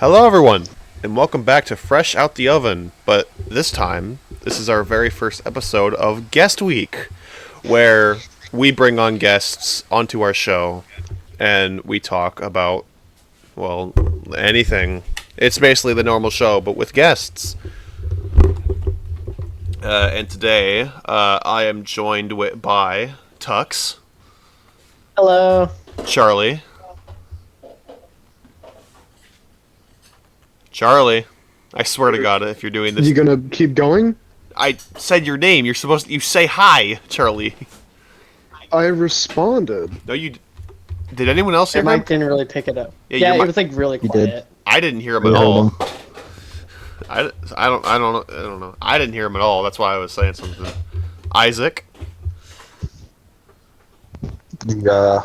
Hello, everyone, and welcome back to Fresh Out the Oven. But this time, this is our very first episode of Guest Week, where we bring on guests onto our show and we talk about, well, anything. It's basically the normal show, but with guests. And today, I am joined by Tux. Hello. Charlie. Charlie, I swear to God, if you're doing this, You gonna keep going? I said your name. You're supposed to. You say hi, Charlie. I responded. No, you. Did anyone else hear Your him? mic didn't really pick it up. Yeah, Yeah, your it was like really did. quiet. I didn't hear him at I heard all. him. I don't know. I didn't hear him at all. That's why I was saying something. Isaac. Yeah.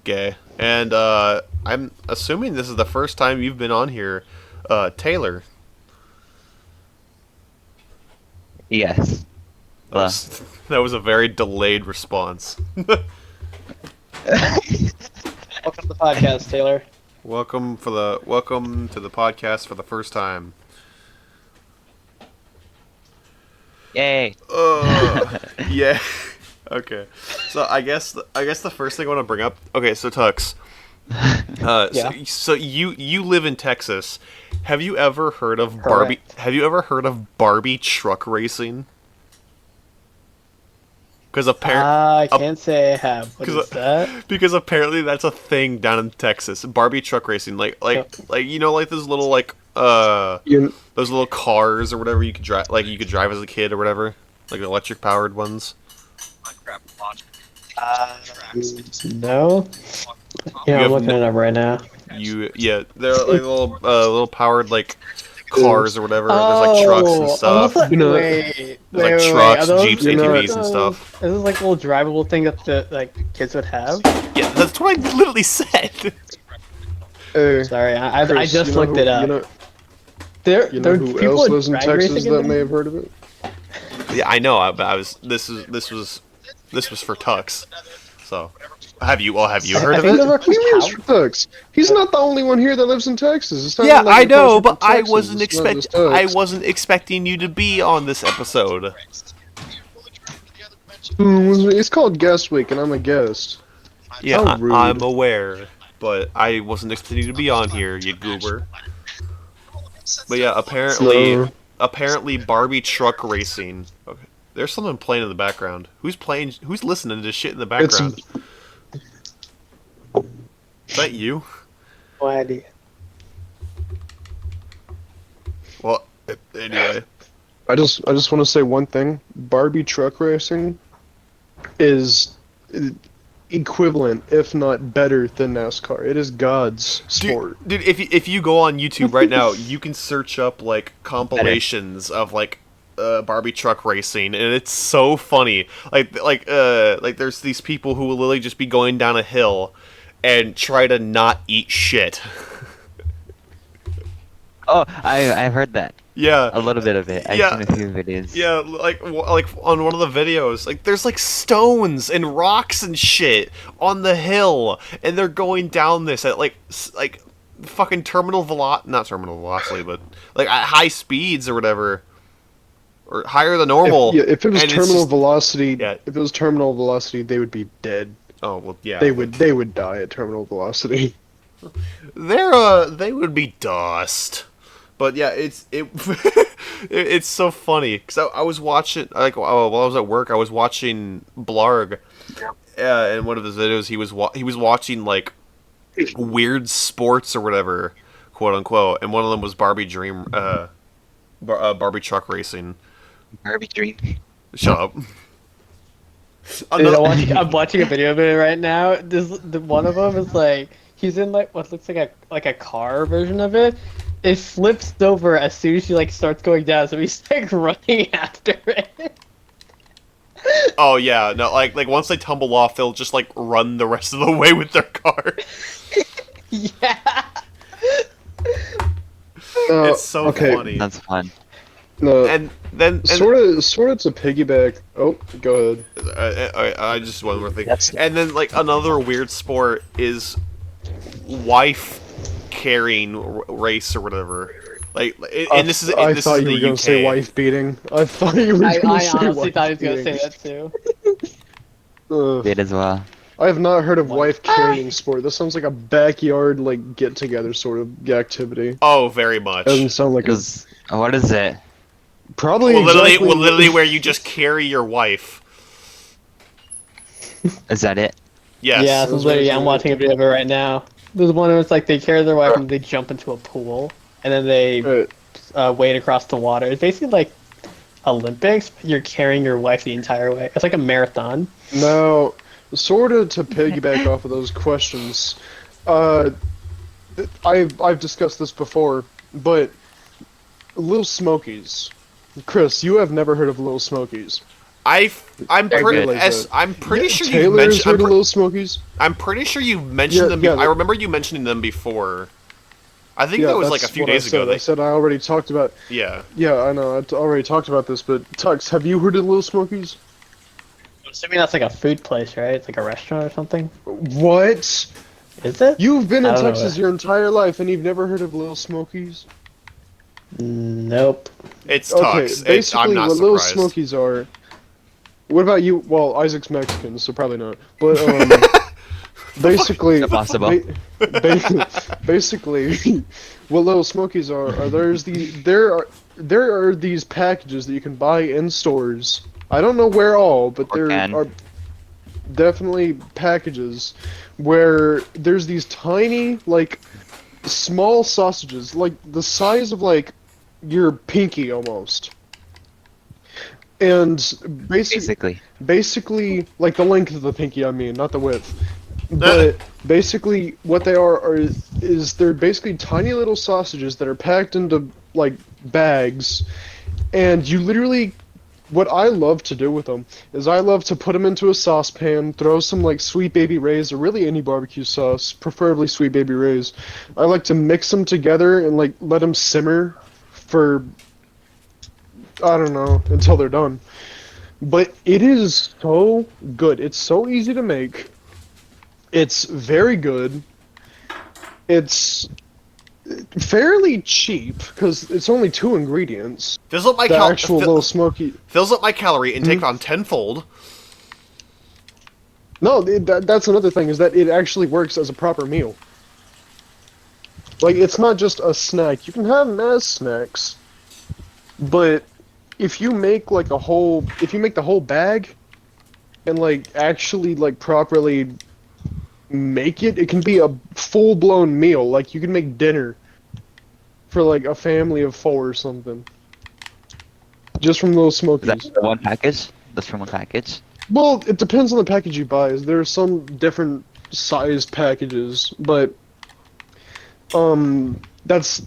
Gay. And I'm assuming this is the first time you've been on here, Taylor. Yes. That was a very delayed response. Welcome to the podcast, Taylor. Welcome to the podcast for the first time. Yay. Yeah. Okay. So I guess the first thing I want to bring up. Okay, so Tux. Yeah. So you live in Texas. Have you ever heard of Barbie? Correct. Have you ever heard of Barbie truck racing? Because I can't say I have. What 'cause is that? because apparently that's a thing down in Texas. Barbie truck racing, like you know, like those little You those little cars or whatever you could drive, like you could drive as a kid or whatever, like electric powered ones. No. Yeah, I'm have looking it up right now. Yeah, they're like little powered like cars or whatever. There's like trucks and stuff. Like, You know- wait, There's like trucks, are those- jeeps, you know- ATVs, and stuff. Is this like a little drivable thing that the kids would have? Yeah, that's what I literally said. Hey, Sorry, I Chris, just you know looked who- it up. You know there who people else lives in drag Texas racing that in may them? have heard of it? Yeah, I know, but I was. This was for Tux. So, have you heard I of think it? those are What do you mean cows. it's Tux? He's not the only one here that lives in Texas. It's not Yeah, like I a know, person but from I Texas. wasn't It's not just expecting you to be on this episode. It's called Guest Week, and I'm a guest. Yeah, How rude. I'm aware, but I wasn't expecting you to be on here, you goober. But yeah, So- apparently Barbie truck racing. Okay. There's someone playing in the background. Who's playing? Who's listening to shit in the background? Is that you? No idea. Well, anyway. I just want to say one thing. Barbie truck racing is equivalent, if not better, than NASCAR. It is God's sport. Dude, if you go on YouTube right now, you can search up like compilations of like Barbie truck racing, and it's so funny. Like there's these people who will literally just be going down a hill and try to not eat shit. Oh, I've heard that. Yeah. A little bit of it. I've Yeah. seen a few videos. Yeah, like on one of the videos, like there's like stones and rocks and shit on the hill, and they're going down this at like fucking not terminal velocity, but like at high speeds or whatever, or higher than normal. If it was And it's terminal just- velocity, Yeah. if it was terminal velocity, they would be dead. Oh well, yeah. They would die at terminal velocity. They would be dust. But yeah, it's so funny because I was watching while I was at work, I was watching Blarg. In one of his videos, he was watching like weird sports or whatever, quote unquote, and one of them was Barbie truck racing. Barbie Dream. Shut up. Dude, I'm watching a video of it right now. One of them is like he's in like what looks like a car version of it. It flips over as soon as she like starts going down, so he's like running after it. Oh yeah, no, like once they tumble off, they'll just like run the rest of the way with their car. Yeah. It's so funny. That's fun. No, And then sort of to piggyback. Oh, go ahead. I just one more thing. That's- And then like another weird sport is wife carrying race or whatever. Like, I, and this is I this thought is in you were the gonna say UK. wife beating. I thought you were gonna I say honestly wife thought he was gonna beating. say that too. Ugh. Did as well. I have not heard of Wife. wife carrying sport. This sounds like a backyard like get together sort of activity. Oh, very Doesn't much. sound like a Is what is it? probably Well, exactly. literally, where you just carry your wife. Is that it? Yeah, Yes. so Those literally, are I'm the- watching a video of it right now. There's one where it's like they carry their wife and they jump into a pool, and then they Right. wade across the water. It's basically like Olympics. But you're carrying your wife the entire way. It's like a marathon. Now, sort of to piggyback off of those questions, uh, I've discussed this before, but Little Smokies. Chris, you have never heard of Little Smokies. I'm They're pretty good. I'm pretty sure you've Taylor has mentioned. heard of Little Smokies. I'm pretty sure you've mentioned Yeah, them. yeah, I remember you mentioning them before. I think that was like a that's few what days I said. ago. I said I already talked about. Yeah. Yeah, I know. Already talked about this, but Tux, have you heard of Little Smokies? I'm assuming that's like a food place, right? It's like a restaurant or something. What? Is it? You've been I in don't know. Texas your entire life and you've never heard of Little Smokies? Nope. It's Okay, Tux. basically I'm not what Little surprised. Smokies are. What about you? Well, Isaac's Mexican, so probably not. But basically, Impossible. basically, what Little Smokies are there are these packages that you can buy in stores. I don't know where all, but Or there can. are definitely packages where there's these tiny, like, small sausages, like the size of like your pinky almost. And basically like the length of the pinky, I mean, not the width. But basically what they are is they're basically tiny little sausages that are packed into like bags, and you literally what I love to do with them is I love to put them into a saucepan, throw some like Sweet Baby Ray's or really any barbecue sauce, preferably Sweet Baby Ray's. I like to mix them together and like let them simmer for I don't know until they're done. But it is so good. It's so easy to make. It's very good. It's fairly cheap because it's only 2 ingredients. Fills up my The actual Little Smoky. fills up my calorie intake on tenfold. No, that's another thing is that it actually works as a proper meal. Like it's not just a snack. You can have them as snacks, but if you make like if you make the whole bag, and like actually like properly make it, it can be a full-blown meal. Like you can make dinner for like a family of 4 or something. Just from Little Is Smokies. that one package? That's from one package. Well, it depends on the package you buy. There are some different sized packages, but that's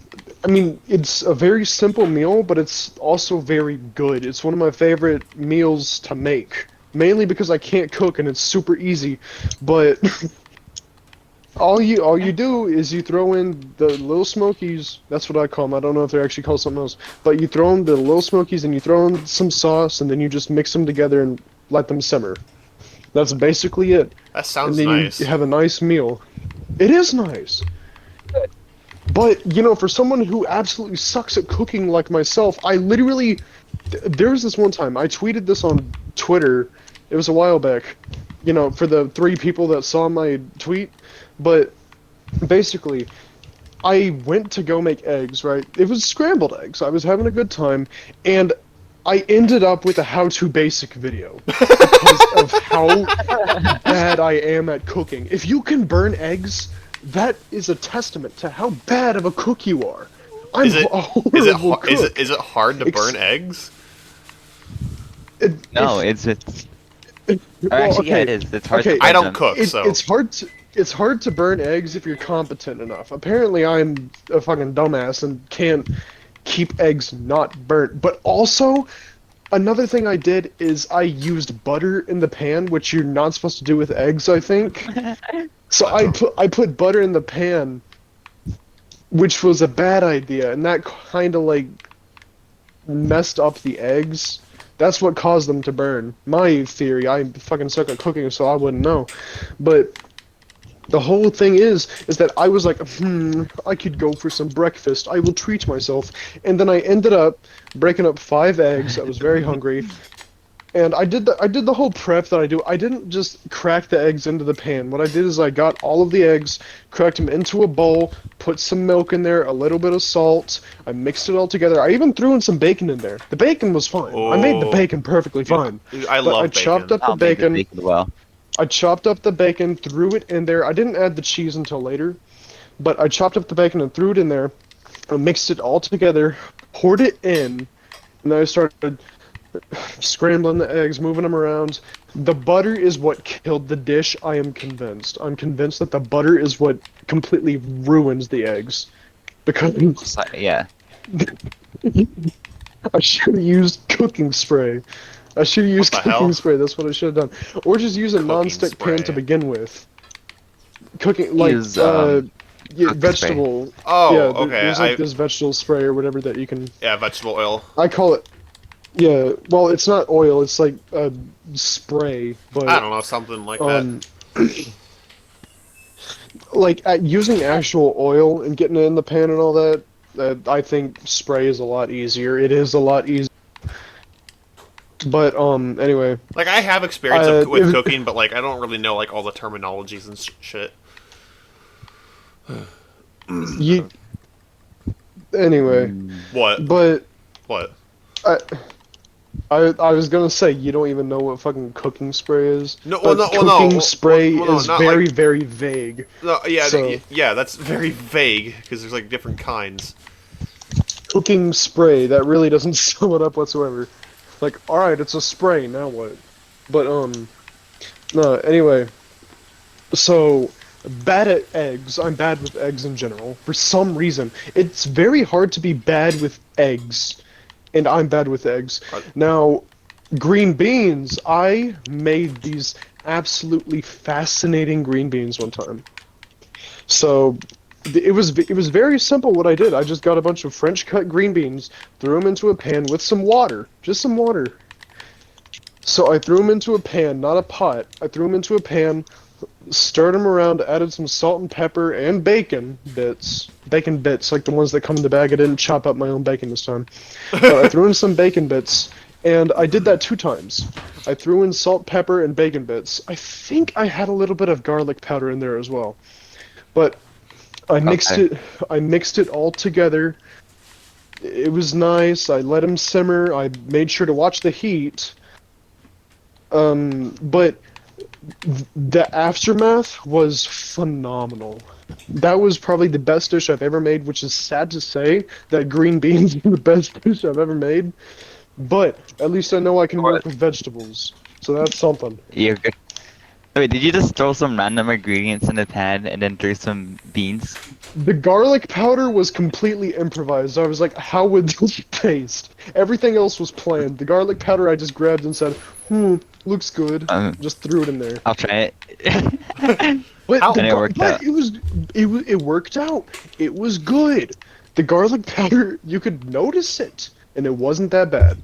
I mean, it's a very simple meal, but it's also very good. It's one of my favorite meals to make, mainly because I can't cook and it's super easy. But all you do is you throw in the Little Smokies. That's what I call them. I don't know if they're actually called something else, but you throw in the Little Smokies and you throw in some sauce, and then you just mix them together and let them simmer. That's basically it. That sounds And then nice. you have a nice meal. It is nice. But, you know, for someone who absolutely sucks at cooking like myself, I literally... There was this one time, I tweeted this on Twitter, it was a while back, you know, for the 3 people that saw my tweet, but basically, I went to go make eggs, right? It was scrambled eggs, I was having a good time, and I ended up with a how-to basic video because of how bad I am at cooking. If you can burn eggs, that is a testament to how bad of a cook you are. I'm Is it a horrible cook. is it hard to burn eggs? No, If- it's well, actually yeah, okay, it is. It's hard okay. to burn I don't them. cook, so it's hard to burn eggs if you're competent enough. Apparently, I'm a fucking dumbass and can't keep eggs not burnt. But also, another thing I did is I used butter in the pan, which you're not supposed to do with eggs, I think. So I put butter in the pan, which was a bad idea, and that kind of like messed up the eggs. That's what caused them to burn. My theory. I fucking suck at cooking, so I wouldn't know. But The whole thing is that I was like, I could go for some breakfast. I will treat myself. And then I ended up breaking up 5 eggs. I was very hungry. And I did the whole prep that I do. I didn't just crack the eggs into the pan. What I did is I got all of the eggs, cracked them into a bowl, put some milk in there, a little bit of salt. I mixed it all together. I even threw in some bacon in there. The bacon was fine. I made the Oh, bacon perfectly fine. I But I love chopped bacon. up the I'll make the bacon. bacon well. I chopped up the bacon, threw it in there. I didn't add the cheese until later, but I chopped up the bacon and threw it in there. I mixed it all together, poured it in, and then I started scrambling the eggs, moving them around. The butter is what killed the dish, I am convinced. I'm convinced that the butter is what completely ruins the eggs. Because Yeah. I should have used cooking spray. I should have used the cooking hell? spray, that's what I should have done. Or just use a Cooking non-stick pan to spray. begin with. Cooking, like, Use, yeah, cook vegetable. Oh, Yeah, okay. there's like this vegetable spray or whatever that you can... Yeah, vegetable oil. I call it... Yeah, well, it's not oil, it's like spray, but... I don't know, something like that. Like, using actual oil and getting it in the pan and all that, I think spray is a lot easier. It is a lot easier. But, anyway. Like, I have experience with cooking, but, like, I don't really know, like, all the terminologies and shit. Anyway. What? But... What? I was gonna say, you don't even know what fucking cooking spray is. No, but well, no, cooking spray well, no, is not very, like- very vague. No, yeah, So- yeah, that's very vague, because there's, like, different kinds. Cooking spray, that really doesn't sum it up whatsoever. Like, alright, it's a spray, now what? But, no, anyway. So, bad at eggs. I'm bad with eggs in general. For some reason. It's very hard to be bad with eggs. And I'm bad with eggs. Now, green beans, I made these absolutely fascinating green beans one time. So, it was very simple what I did. I just got a bunch of French cut green beans, threw them into a pan with some water. Just some water. So I threw them into a pan, not a pot. I threw them into a pan, stirred them around, added some salt and pepper and bacon bits. Bacon bits, like the ones that come in the bag. I didn't chop up my own bacon this time. But I threw in some bacon bits, and I did that 2 times. I threw in salt, pepper, and bacon bits. I think I had a little bit of garlic powder in there as well. But I mixed it all together. It was nice. I let them simmer. I made sure to watch the heat. But the aftermath was phenomenal. That was probably the best dish I've ever made, which is sad to say that green beans are the best dish I've ever made. But at least I know I can work with vegetables, so that's something. You're good. Wait, did you just throw some random ingredients in the pan and then throw some beans? The garlic powder was completely improvised. I was like, how would this taste? Everything else was planned. The garlic powder I just grabbed and said, looks good. Just threw it in there. I'll try it. But, And it worked out. It worked out. It was good. The garlic powder, you could notice it, and it wasn't that bad.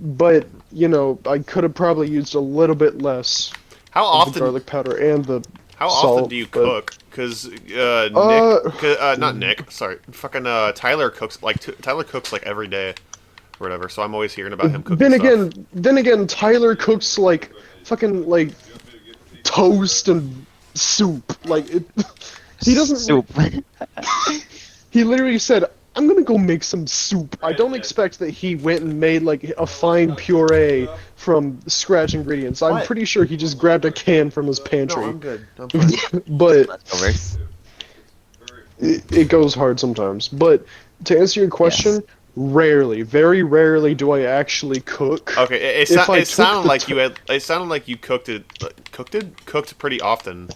But, you know, I could have probably used a little bit less How of the often? garlic powder and the How salt, often do you but- cook? Because not Nick. Sorry, fucking Tyler cooks like every day, or whatever. So I'm always hearing about him cooking. Then again, Tyler cooks like fucking like toast and soup. Like he doesn't. Soup. He literally said, "I'm gonna go make some soup." I don't expect that he went and made like a fine puree from scratch ingredients. I'm What? pretty sure he just grabbed a can from his pantry. No, I'm good. I'm fine. But Leftovers. it goes hard sometimes. But to answer your question, Yes. rarely, very rarely do I actually cook. Okay, it If I took sounded the like ti- you had. It sounded like you cooked pretty often.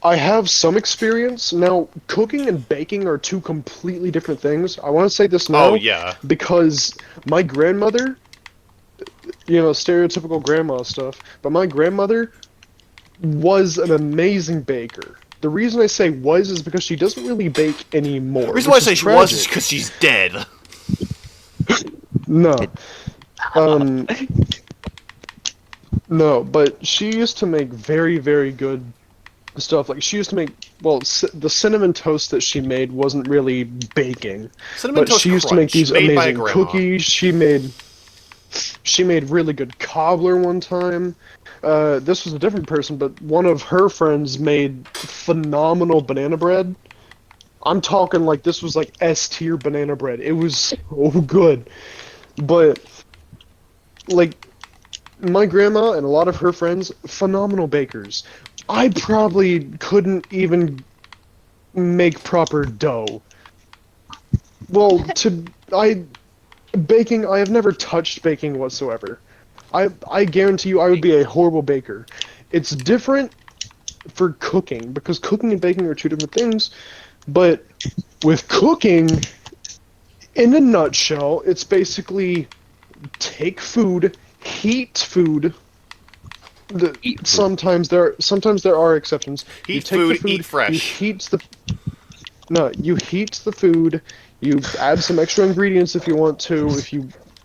I have some experience. Now, cooking and baking are 2 completely different things. I want to say this now Oh yeah. because my grandmother, you know, stereotypical grandma stuff, but my grandmother was an amazing baker. The reason I say was is because she doesn't really bake anymore. The reason why I which say is she was is tragic. because she's dead. No. No, but she used to make very, very good stuff. Like she used to make, well, the cinnamon toast that she made wasn't really baking, Cinnamon but Toast she used to make Crunch, these made by a amazing grandma. cookies. She made really good cobbler one time. This was a different person, but one of her friends made phenomenal banana bread. I'm talking like this was like S tier banana bread. It was so good. But like my grandma and a lot of her friends, phenomenal bakers. I probably couldn't even make proper dough. Well, baking, I have never touched baking whatsoever. I guarantee you I would be a horrible baker. It's different for cooking because cooking and baking are two different things, but with cooking, in a nutshell, it's basically take food, heat food. Eat food. Sometimes there are exceptions. You Heat take food, the food, eat fresh. you heat the food, you add some extra ingredients if you want to,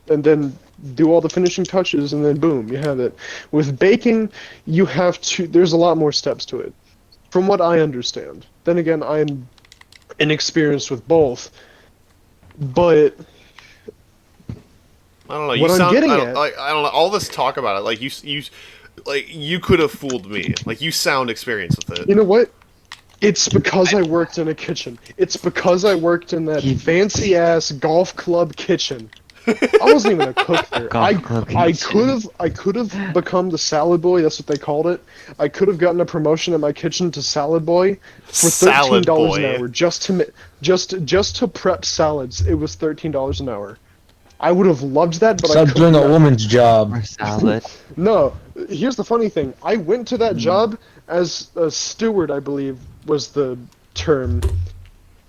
and then do all the finishing touches, and then boom, you have it. With baking, there's a lot more steps to it, from what I understand. Then again, I'm inexperienced with both, but I don't know. You what I'm sound. getting I don't, at, like, I don't know. All this talk about it, like you could have fooled me. Like you sound experienced with you it. know what? It's because I worked in a kitchen. It's because I worked in that fancy ass golf club kitchen. I wasn't even a cook there. Golf club I kitchen. could have become the salad boy. That's what they called it. I could have gotten a promotion at my kitchen to salad boy for Salad $13 an boy. hour just to prep salads. It was $13 an hour. I would have loved that, but I Stop could doing a not. woman's job. Or salad. No, here's the funny thing. I went to that job as a steward, I believe was the term.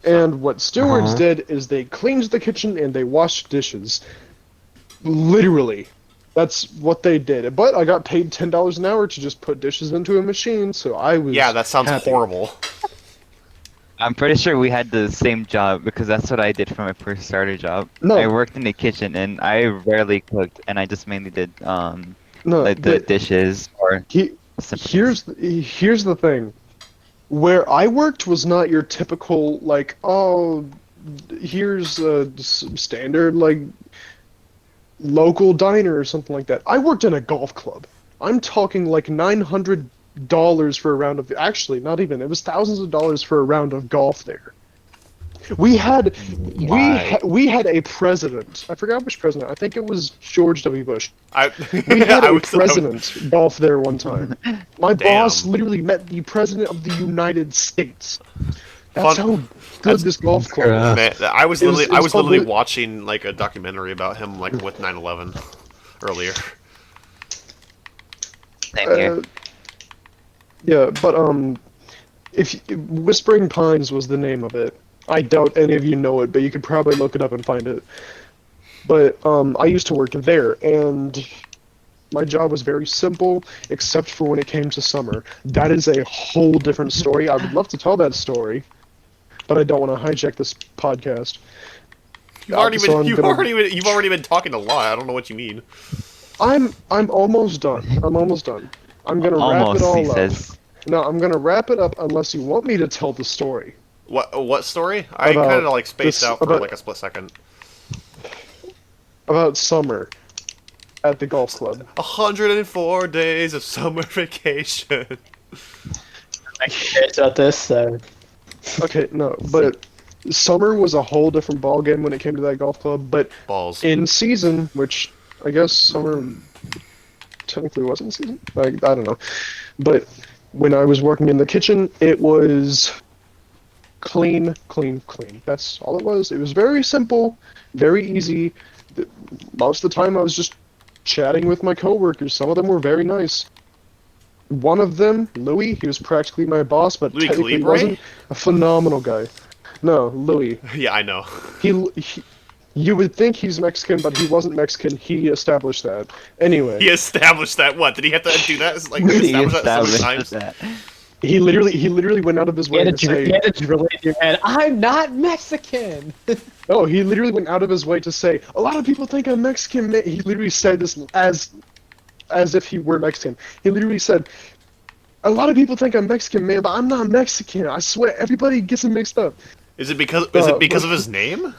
And what stewards Uh-huh. did is they cleaned the kitchen and they washed dishes. Literally. That's what they did. But I got paid $10 an hour to just put dishes into a machine, so I was Yeah, that sounds happy. horrible. I'm pretty sure we had the same job because that's what I did for my first starter job. No. I worked in the kitchen and I rarely cooked and I just mainly did No, like the but dishes or he, here's the thing. Where I worked was not your typical like, oh, here's a standard like local diner or something like that. I worked in a golf club. I'm talking like $900 for a round of, actually not even, it was thousands of dollars for a round of golf there. We had Why? we had a president. I forgot which president. I think it was George W. Bush. I We had I a was- president golf there one time. My boss Damn. literally met the president of the United States. That's Fun- how good this golf club is. Man, I was It was- literally, it was I was called literally the- watching like a documentary about him, like with 9/11 earlier. Same here. Yeah, but if Whispering Pines was the name of it. I doubt any of you know it, but you could probably look it up and find it. But I used to work there, and my job was very simple, except for when it came to summer. That is a whole different story. I would love to tell that story, but I don't want to hijack this podcast. You've already So been, I'm gonna- you've already been talking a lot. I don't know what you mean. I'm almost done. I'm almost done. I'm gonna Almost, wrap he it all up. says. No, I'm gonna wrap it up unless you want me to tell the story. What story? I About kind of like spaced this- out for about- like a split second. About summer at the golf club. 104 days of summer vacation. I'm curious about this, so Okay, no, but summer was a whole different ballgame when it came to that golf club. But Balls. in season, which I guess summer technically wasn't season. I don't know, but when I was working in the kitchen, it was clean, clean, clean. That's all it was. It was very simple, very easy. Most of the time, I was just chatting with my coworkers. Some of them were very nice. One of them, Louis, he was practically my boss, but Louis technically Calibre? wasn't. A phenomenal guy. No, Louis. Yeah, I know. He, you would think he's Mexican, but he wasn't Mexican. He established that. Anyway, He established that. What did he have to do that? Like He establish that so many established times? that. he literally went out of his he way had, to to, he say. had to drill it in your head. I'm not Mexican. No, he literally went out of his way to say. A lot of people think I'm Mexican. He literally said this as if he were Mexican. He literally said, A lot of people think I'm Mexican, man, but I'm not Mexican. I swear, everybody gets it mixed up. Is it because of his name?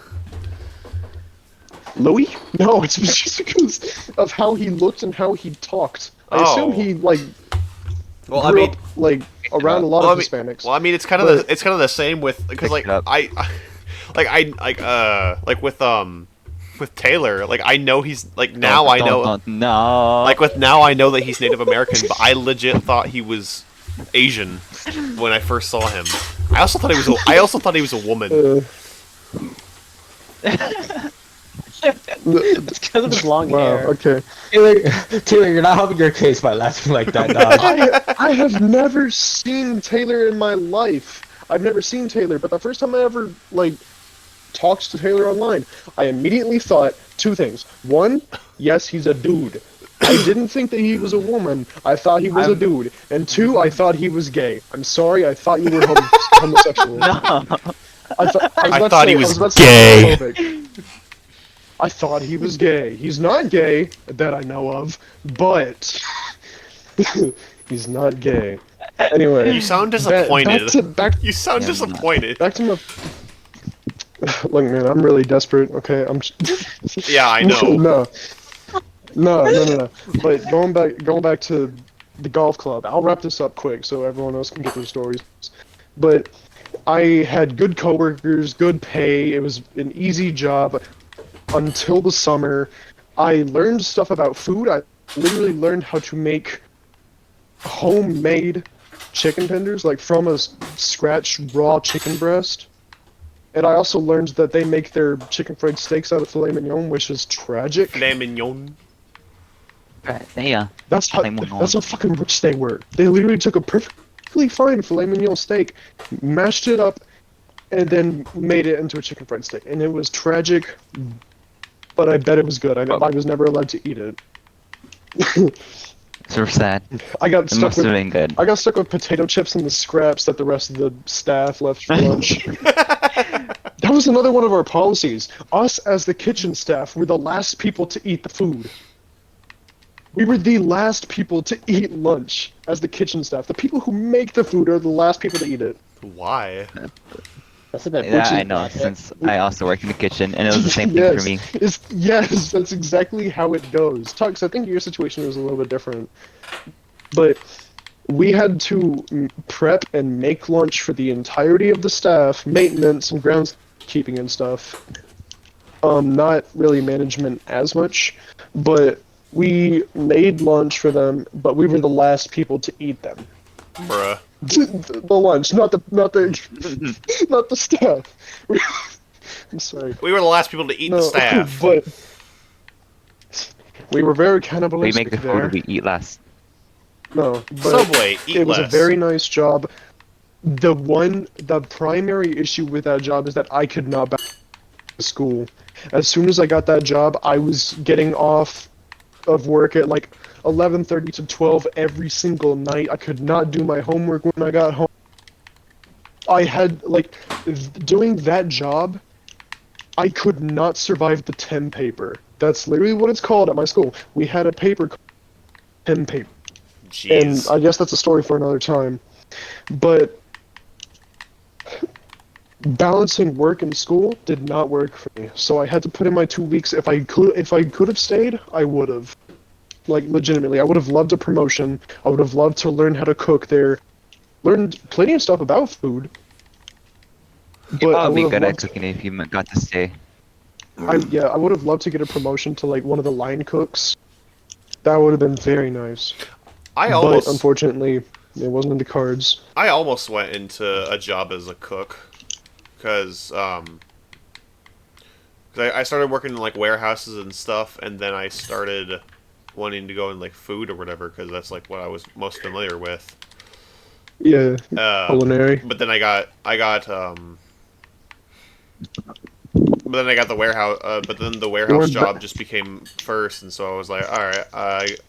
Louis? No, it's just because of how he looked and how he talked. I assume he like Well, grew up like around a lot of Hispanics. Well, I mean, it's kind of the same with because like with Taylor, like I know he's like now I know No. like with now I know that he's Native American, but I legit thought he was Asian when I first saw him. I also thought he was a woman. It's because of his long hair. Okay. Taylor, you're not helping your case by laughing like that, dog. I have never seen Taylor in my life. I've never seen Taylor, but the first time I ever like talked to Taylor online, I immediately thought two things. One, yes, he's a dude. I didn't think that he was a woman. I thought he was a dude. And two, I thought he was gay. I'm sorry, I thought you were homosexual. No. I thought he was gay. I thought he was gay. He's not gay, that I know of, but he's not gay. Anyway. You sound disappointed. You sound Yeah, disappointed. Back to my... Look, man, I'm really desperate, okay? Yeah, I know. No. But going back to the golf club, I'll wrap this up quick so everyone else can get their stories. But I had good coworkers, good pay, it was an easy job until the summer. I learned stuff about food. I literally learned how to make homemade chicken tenders, like from a scratch raw chicken breast. And I also learned that they make their chicken fried steaks out of filet mignon, which is tragic. Filet mignon. Yeah. That's how fucking rich they were. They literally took a perfectly fine filet mignon steak, mashed it up, and then made it into a chicken fried steak. And it was tragic, but I bet it was good. I was never allowed to eat it. So sad. I got It stuck must with have been good. I got stuck with potato chips and the scraps that the rest of the staff left for lunch. That was another one of our policies. Us, as the kitchen staff, were the last people to eat the food. We were the last people to eat lunch as the kitchen staff. The people who make the food are the last people to eat it. Why? That's a bit. Yeah, I know, since I also work in the kitchen, and it was the same thing for me. Yes, that's exactly how it goes. Tux, I think your situation was a little bit different. But we had to prep and make lunch for the entirety of the staff, maintenance and groundskeeping and stuff. Not really management as much, but we made lunch for them, but we were the last people to eat them. Bruh. The lunch, not the staff. I'm sorry. We were the last people to eat the staff. But we were very We cannibalistic make the there. food we eat last. No, but Subway, eat it was less. a very nice job. The primary issue with that job is that I could not back to school. As soon as I got that job, I was getting off of work at like 11:30 to 12 every single night. I could not do my homework when I got home. I had, like, doing that job, I could not survive the TEM paper. That's literally what it's called at my school. We had a paper called TEM paper. And Jeez. I guess that's a story for another time. But balancing work and school did not work for me. So I had to put in my 2 weeks. If I could have stayed, I would have. Like, legitimately, I would have loved a promotion. I would have loved to learn how to cook there. Learned plenty of stuff about food. You'd I probably be would have good at loved- cooking if you got to stay. I would have loved to get a promotion to like one of the line cooks. That would have been very nice. But unfortunately, it wasn't in the cards. I almost went into a job as a cook, because I started working in like warehouses and stuff, and then I started wanting to go in like food or whatever, because that's like what I was most familiar with. Yeah, culinary. But then I got the warehouse. But then the warehouse job just became first, and so I was like, all right,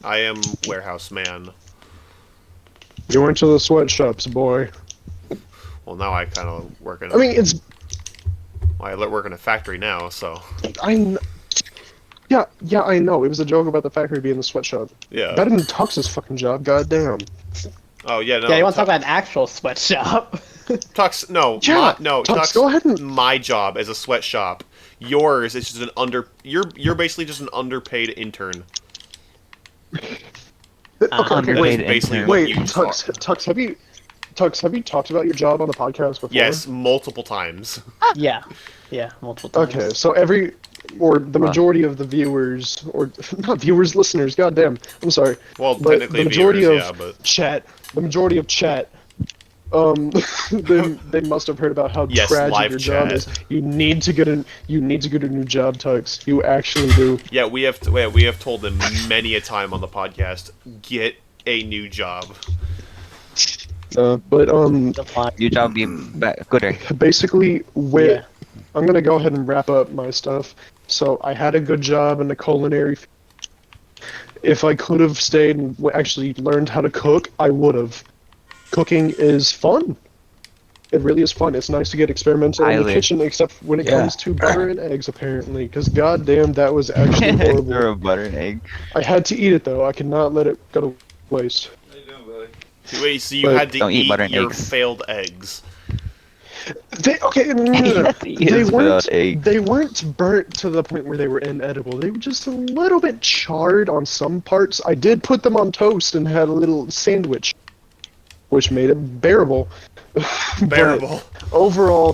I am warehouse man. You went to the sweatshops, boy. Well, now I kind of work in. I mean, it's. I work in a factory now, so. Yeah, I know. It was a joke about the factory being the sweatshop. Yeah. Better than Tux's fucking job, goddamn. Oh yeah, no. Yeah, you want to talk about an actual sweatshop? Tux? No, Yeah, no. Tux, go ahead and- My job as a sweatshop. Yours is just an under. You're basically just an underpaid intern. Okay, Underpaid wait, basically intern. what wait, you Tux, have you talked about your job on the podcast before? Yes, multiple times. Yeah, multiple times. Okay, so the majority of the viewers, or not viewers, listeners, goddamn, I'm sorry. Well, But technically the majority viewers, of yeah, but the majority of chat, they must have heard about how Yes, tragic live your job chat. is. You need to get a new job, Tux. You actually do. yeah, we have told them many a time on the podcast, get a new job. But Your job be gooder. basically, Yeah. I'm gonna go ahead and wrap up my stuff. So I had a good job in the culinary. If I could have stayed and actually learned how to cook, I would have. Cooking is fun. It really is fun. It's nice to get experimental in the Highly. kitchen, except when it Yeah. comes to butter and eggs, apparently. Because goddamn, that was actually You're horrible. a butter egg. I had to eat it though. I could not let it go to waste. Wait, so you But had to don't eat eat butter and your eggs. failed eggs? No. They Yes, weren't. without egg. They weren't burnt to the point where they were inedible. They were just a little bit charred on some parts. I did put them on toast and had a little sandwich, which made it bearable. But Bearable. overall,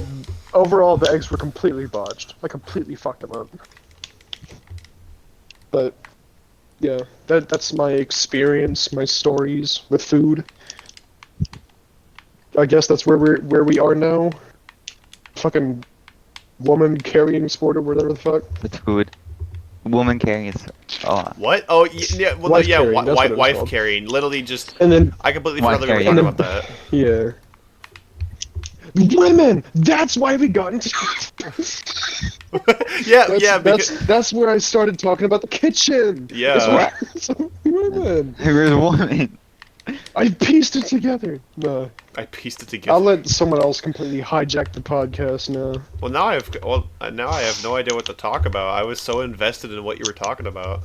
the eggs were completely botched. I completely fucked them up. But yeah, that's my experience, my stories with food. I guess that's where we are now. Fucking woman carrying sport or whatever the fuck. With food. Woman carrying is. Oh. What? Oh, yeah. Well, Wife yeah. carrying, that's what it was Wife called. carrying. Literally, just. And then I completely Wife forgot that we were carrying. talking about that. yeah. Women! That's why we got into Yeah, because that's where I started talking about the kitchen. Yeah. That's why women. There's a woman. I pieced it together. No. I pieced it I'll together. let someone else completely hijack the podcast now. Well, now I have no idea what to talk about. I was so invested in what you were talking about.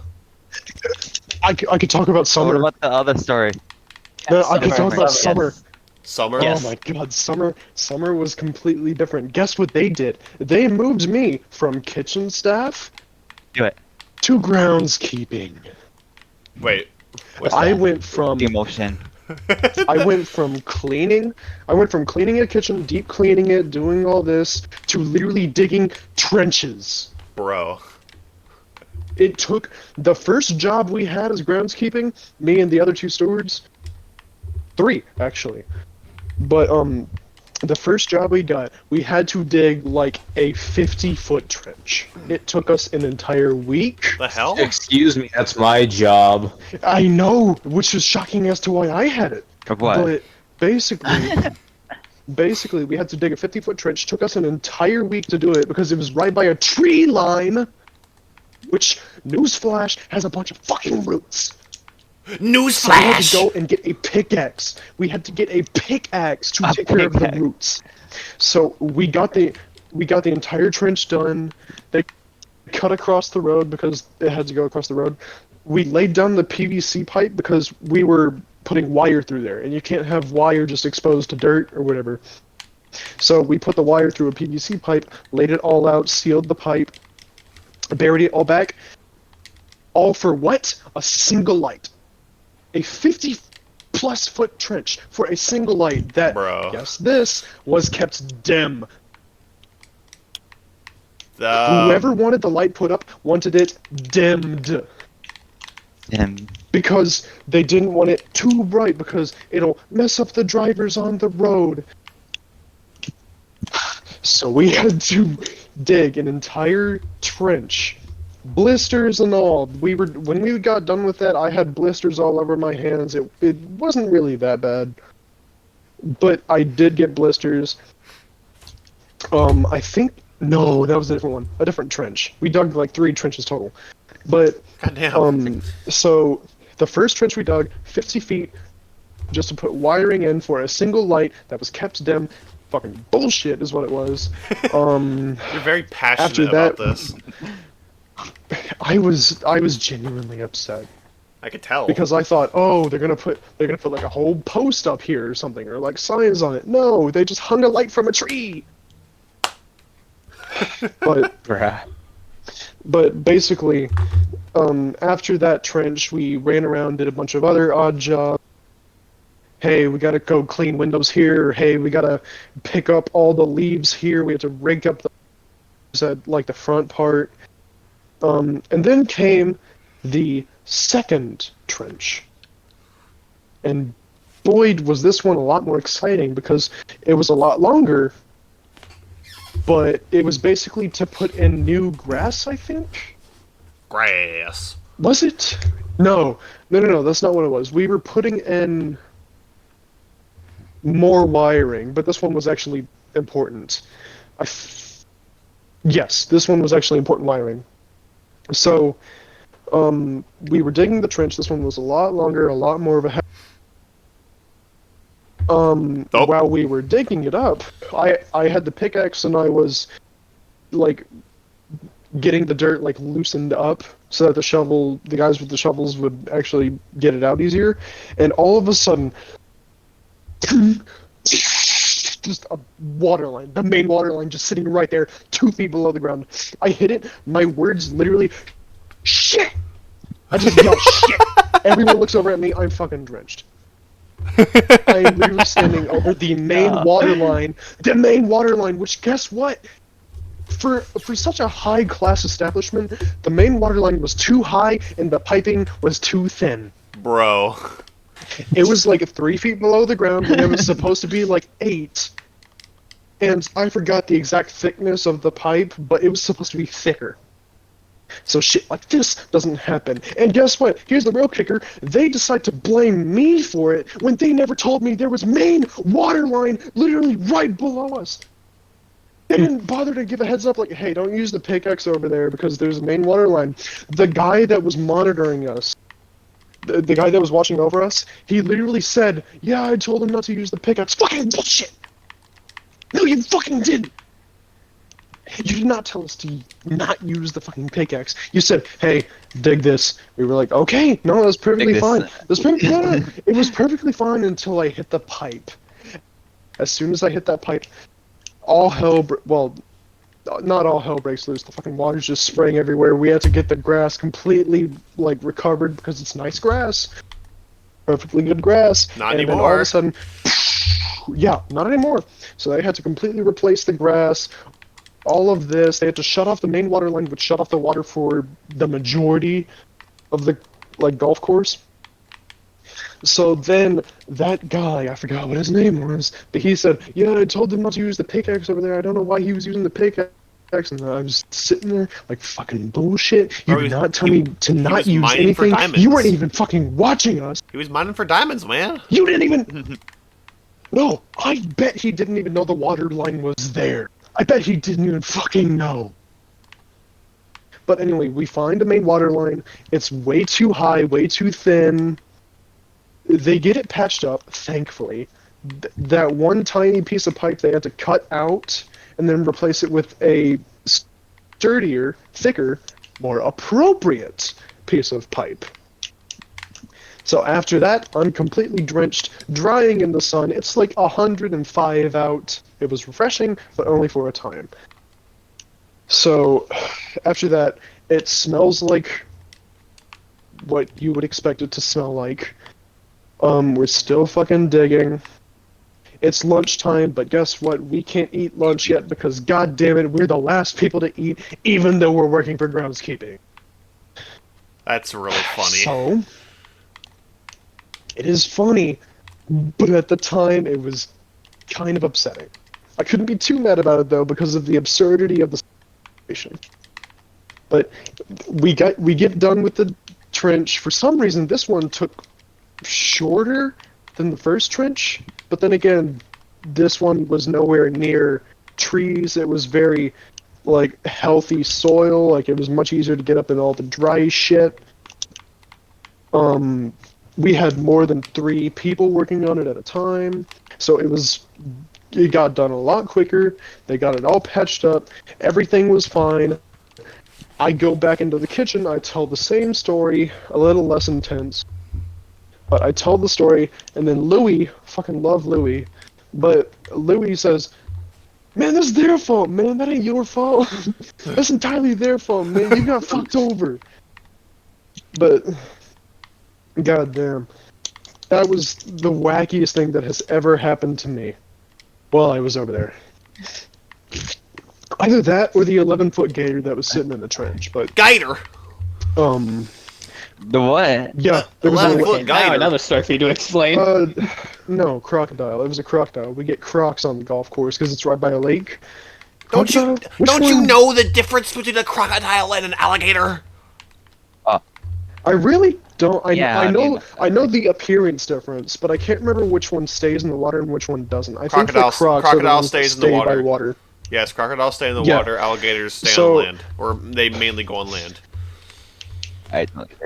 I could talk about What summer. about the other story? No, I could Summer. talk about Yes. summer. Summer. Yes. Oh my god, summer was completely different. Guess what they did? They moved me from kitchen staff Do it. to groundskeeping. Wait. What's I that? went from The emotion. I went from cleaning a kitchen, deep cleaning it, doing all this, to literally digging trenches. Bro. It took the first job we had as groundskeeping, me and the other two stewards, 3 actually. But the first job we got, we had to dig like a 50-foot trench. It took us an entire week. The hell? Excuse me, that's my job. I know, which was shocking as to why I had it. Of what? But basically, we had to dig a 50-foot trench. Took us an entire week to do it because it was right by a tree line, which, newsflash, has a bunch of fucking roots. So we had to go Newsflash! and get a pickaxe. We had to get a pickaxe to A take care of the pickaxe. roots. So we got the entire trench done. They cut across the road because it had to go across the road. We laid down the PVC pipe because we were putting wire through there, and you can't have wire just exposed to dirt or whatever. So we put the wire through a PVC pipe, laid it all out, sealed the pipe, buried it all back. All for what? A single light. A 50-plus foot trench for a single light that, Bro. guess this, was kept dim. Um, Whoever wanted the light put up wanted it dimmed. Him. Because they didn't want it too bright because it'll mess up the drivers on the road. So we had to dig an entire trench. Blisters and all. When we got done with that, I had blisters all over my hands. It wasn't really that bad. But I did get blisters. I think no, that was a different one. A different trench. We dug like 3 trenches total. But Goddamn. so the first trench we dug, 50 feet, just to put wiring in for a single light that was kept dim. Fucking bullshit is what it was. You're very passionate after that- about this. I was genuinely upset. I could tell. because I thought, oh, they're gonna put like a whole post up here or something, or like signs on it. No, they just hung a light from a tree. But Bruh. basically, after that trench, we ran around, did a bunch of other odd jobs. Hey, we gotta go clean windows here. Hey, we gotta pick up all the leaves here. We have to rig up the like the front part. And then came the second trench. And boy, was this one a lot more exciting because it was a lot longer, but it was basically to put in new grass, I think? Grass. Was it? No, that's not what it was. We were putting in more wiring, but this one was actually important. Yes, this one was actually important wiring. So, we were digging the trench. This one was a lot longer, a lot more of a. While we were digging it up, I had the pickaxe and I was, like, getting the dirt like loosened up so that the guys with the shovels would actually get it out easier, and all of a sudden, just a water line, the main water line, just sitting right there, 2 feet below the ground. I hit it. My words literally, shit. I just yelled shit. Everyone looks over at me. I'm fucking drenched. I'm literally standing over the main water line. The main water line, which guess what? For such a high class establishment, the main water line was too high and the piping was too thin. Bro. It was like 3 feet below the ground when it was supposed to be like 8. And I forgot the exact thickness of the pipe, but it was supposed to be thicker. So shit like this doesn't happen. And guess what? Here's the real kicker. They decide to blame me for it when they never told me there was main water line literally right below us. They didn't bother to give a heads up like, hey, don't use the pickaxe over there because there's a main water line. The guy that was monitoring us, the guy that was watching over us, he literally said, yeah, I told him not to use the pickaxe. Fucking bullshit! No, you fucking didn't! You did not tell us to not use the fucking pickaxe. You said, hey, dig this. We were like, okay, no, that's perfectly Dig fine. this. No, it was perfectly fine until I hit the pipe. As soon as I hit that pipe, all hell, well, not all hell breaks loose. The fucking water's just spraying everywhere. We had to get the grass completely, like, recovered because it's nice grass. Perfectly good grass. Not and anymore. Then all of a sudden, yeah, not anymore. So they had to completely replace the grass. All of this, they had to shut off the main water line, which shut off the water for the majority of the, like, golf course. So then, that guy, I forgot what his name was, but he said, yeah, I told him not to use the pickaxe over there, I don't know why he was using the pickaxe, and I was sitting there, like, fucking bullshit, you did not tell me to not use mining for anything, diamonds. you weren't even fucking watching us, He was mining for diamonds, man. you didn't even, no, I bet he didn't even know the water line was there, I bet he didn't even fucking know. But anyway, we find the main water line, it's way too high, way too thin. They get it patched up, thankfully. That one tiny piece of pipe they had to cut out and then replace it with a sturdier, thicker, more appropriate piece of pipe. So after that, I'm completely drenched, drying in the sun. It's like 105 out. It was refreshing, but only for a time. So after that, it smells like what you would expect it to smell like. We're still fucking digging. It's lunchtime, but guess what? We can't eat lunch yet because, god damn it, we're the last people to eat, even though we're working for groundskeeping. That's really funny. So, it is funny, but at the time, it was kind of upsetting. I couldn't be too mad about it, though, because of the absurdity of the situation. But we get done with the trench. For some reason, this one took shorter than the first trench, but then again, this one was nowhere near trees. It was very, like, healthy soil. Like, it was much easier to get up in all the dry shit. We had more than 3 people working on it at a time, so it got done a lot quicker. They got it all patched up. Everything was fine. I go back into the kitchen, I tell the same story, a little less intense. But I tell the story, and then Louis, fucking love Louis, but Louis says, "Man, that's their fault, man, that ain't your fault. That's entirely their fault, man, you got fucked over." But, goddamn, that was the wackiest thing that has ever happened to me while I was over there. Either that or the 11-foot gator that was sitting in the trench, but, Gator. The what? yeah, there was 11-foot Now gator. another story for you to explain. No, crocodile. It was a crocodile. We get crocs on the golf course because it's right by a lake. Don't you Crocodile? Which don't you one? know the difference between a crocodile and an alligator? I really don't. Yeah, I know the appearance difference, but I can't remember which one stays in the water and which one doesn't. I think the Crocodile- crocs are the crocodile ones that stays in the stay water. by water. Yes, crocodiles stay in the Yeah. water, alligators stay So- on land. Or they mainly go on land.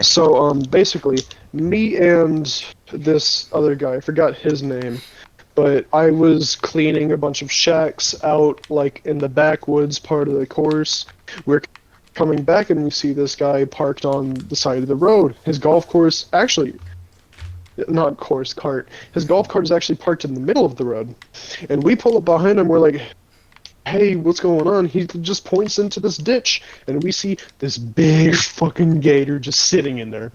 So, basically, me and this other guy, I forgot his name, but I was cleaning a bunch of shacks out, like, in the backwoods part of the course. We're coming back and we see this guy parked on the side of the road. His golf course, actually, not course, cart. His golf cart is actually parked in the middle of the road. And we pull up behind him, we're like, "Hey, what's going on?" He just points into this ditch, and we see this big fucking gator just sitting in there.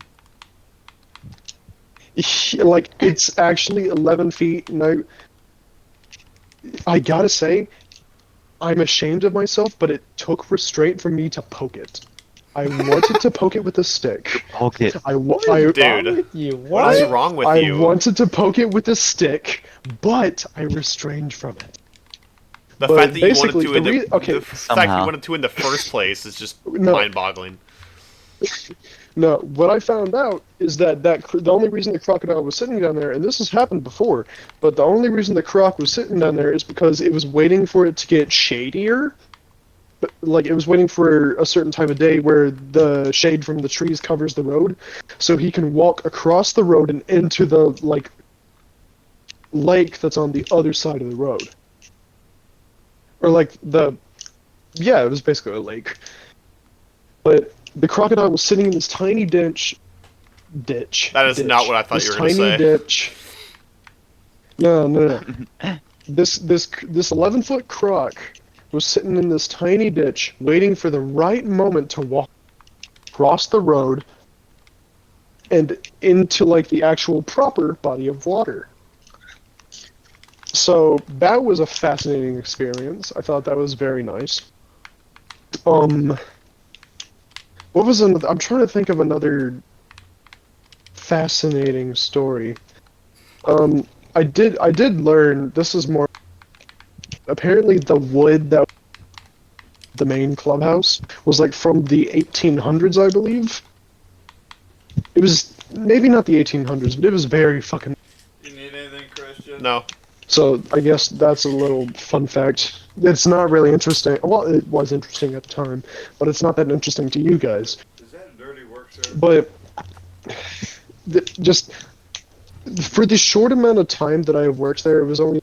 Like, it's actually 11 feet, and I gotta say, I'm ashamed of myself, but it took restraint for me to poke it. I wanted to poke it with a stick. Poke it. Dude, You what is wrong with I you? wanted to poke it with a stick, but I restrained from it. The but fact that you wanted basically, to in the the fact you Somehow. wanted to in the first place is just No. mind-boggling. No, what I found out is that the only reason the crocodile was sitting down there, and this has happened before, but the only reason the croc was sitting down there is because it was waiting for it to get shadier. But, like, it was waiting for a certain time of day where the shade from the trees covers the road, so he can walk across the road and into the, like, lake that's on the other side of the road. Or, like, yeah, it was basically a lake. But the crocodile was sitting in this tiny ditch. That is not what I thought you were gonna This say. tiny ditch. No. This 11-foot croc was sitting in this tiny ditch, waiting for the right moment to walk across the road and into, like, the actual proper body of water. So that was a fascinating experience. I thought that was very nice. What was another? I'm trying to think of another fascinating story. I did learn, this is more, apparently the wood that the main clubhouse was, like, from the 1800s, I believe. It was maybe not the 1800s, but it was very fucking. You need anything, Christian? No. So I guess that's a little fun fact. It's not really interesting. Well, it was interesting at the time, but it's not that interesting to you guys. Is that dirty work, sir? But just for the short amount of time that I have worked there, it was only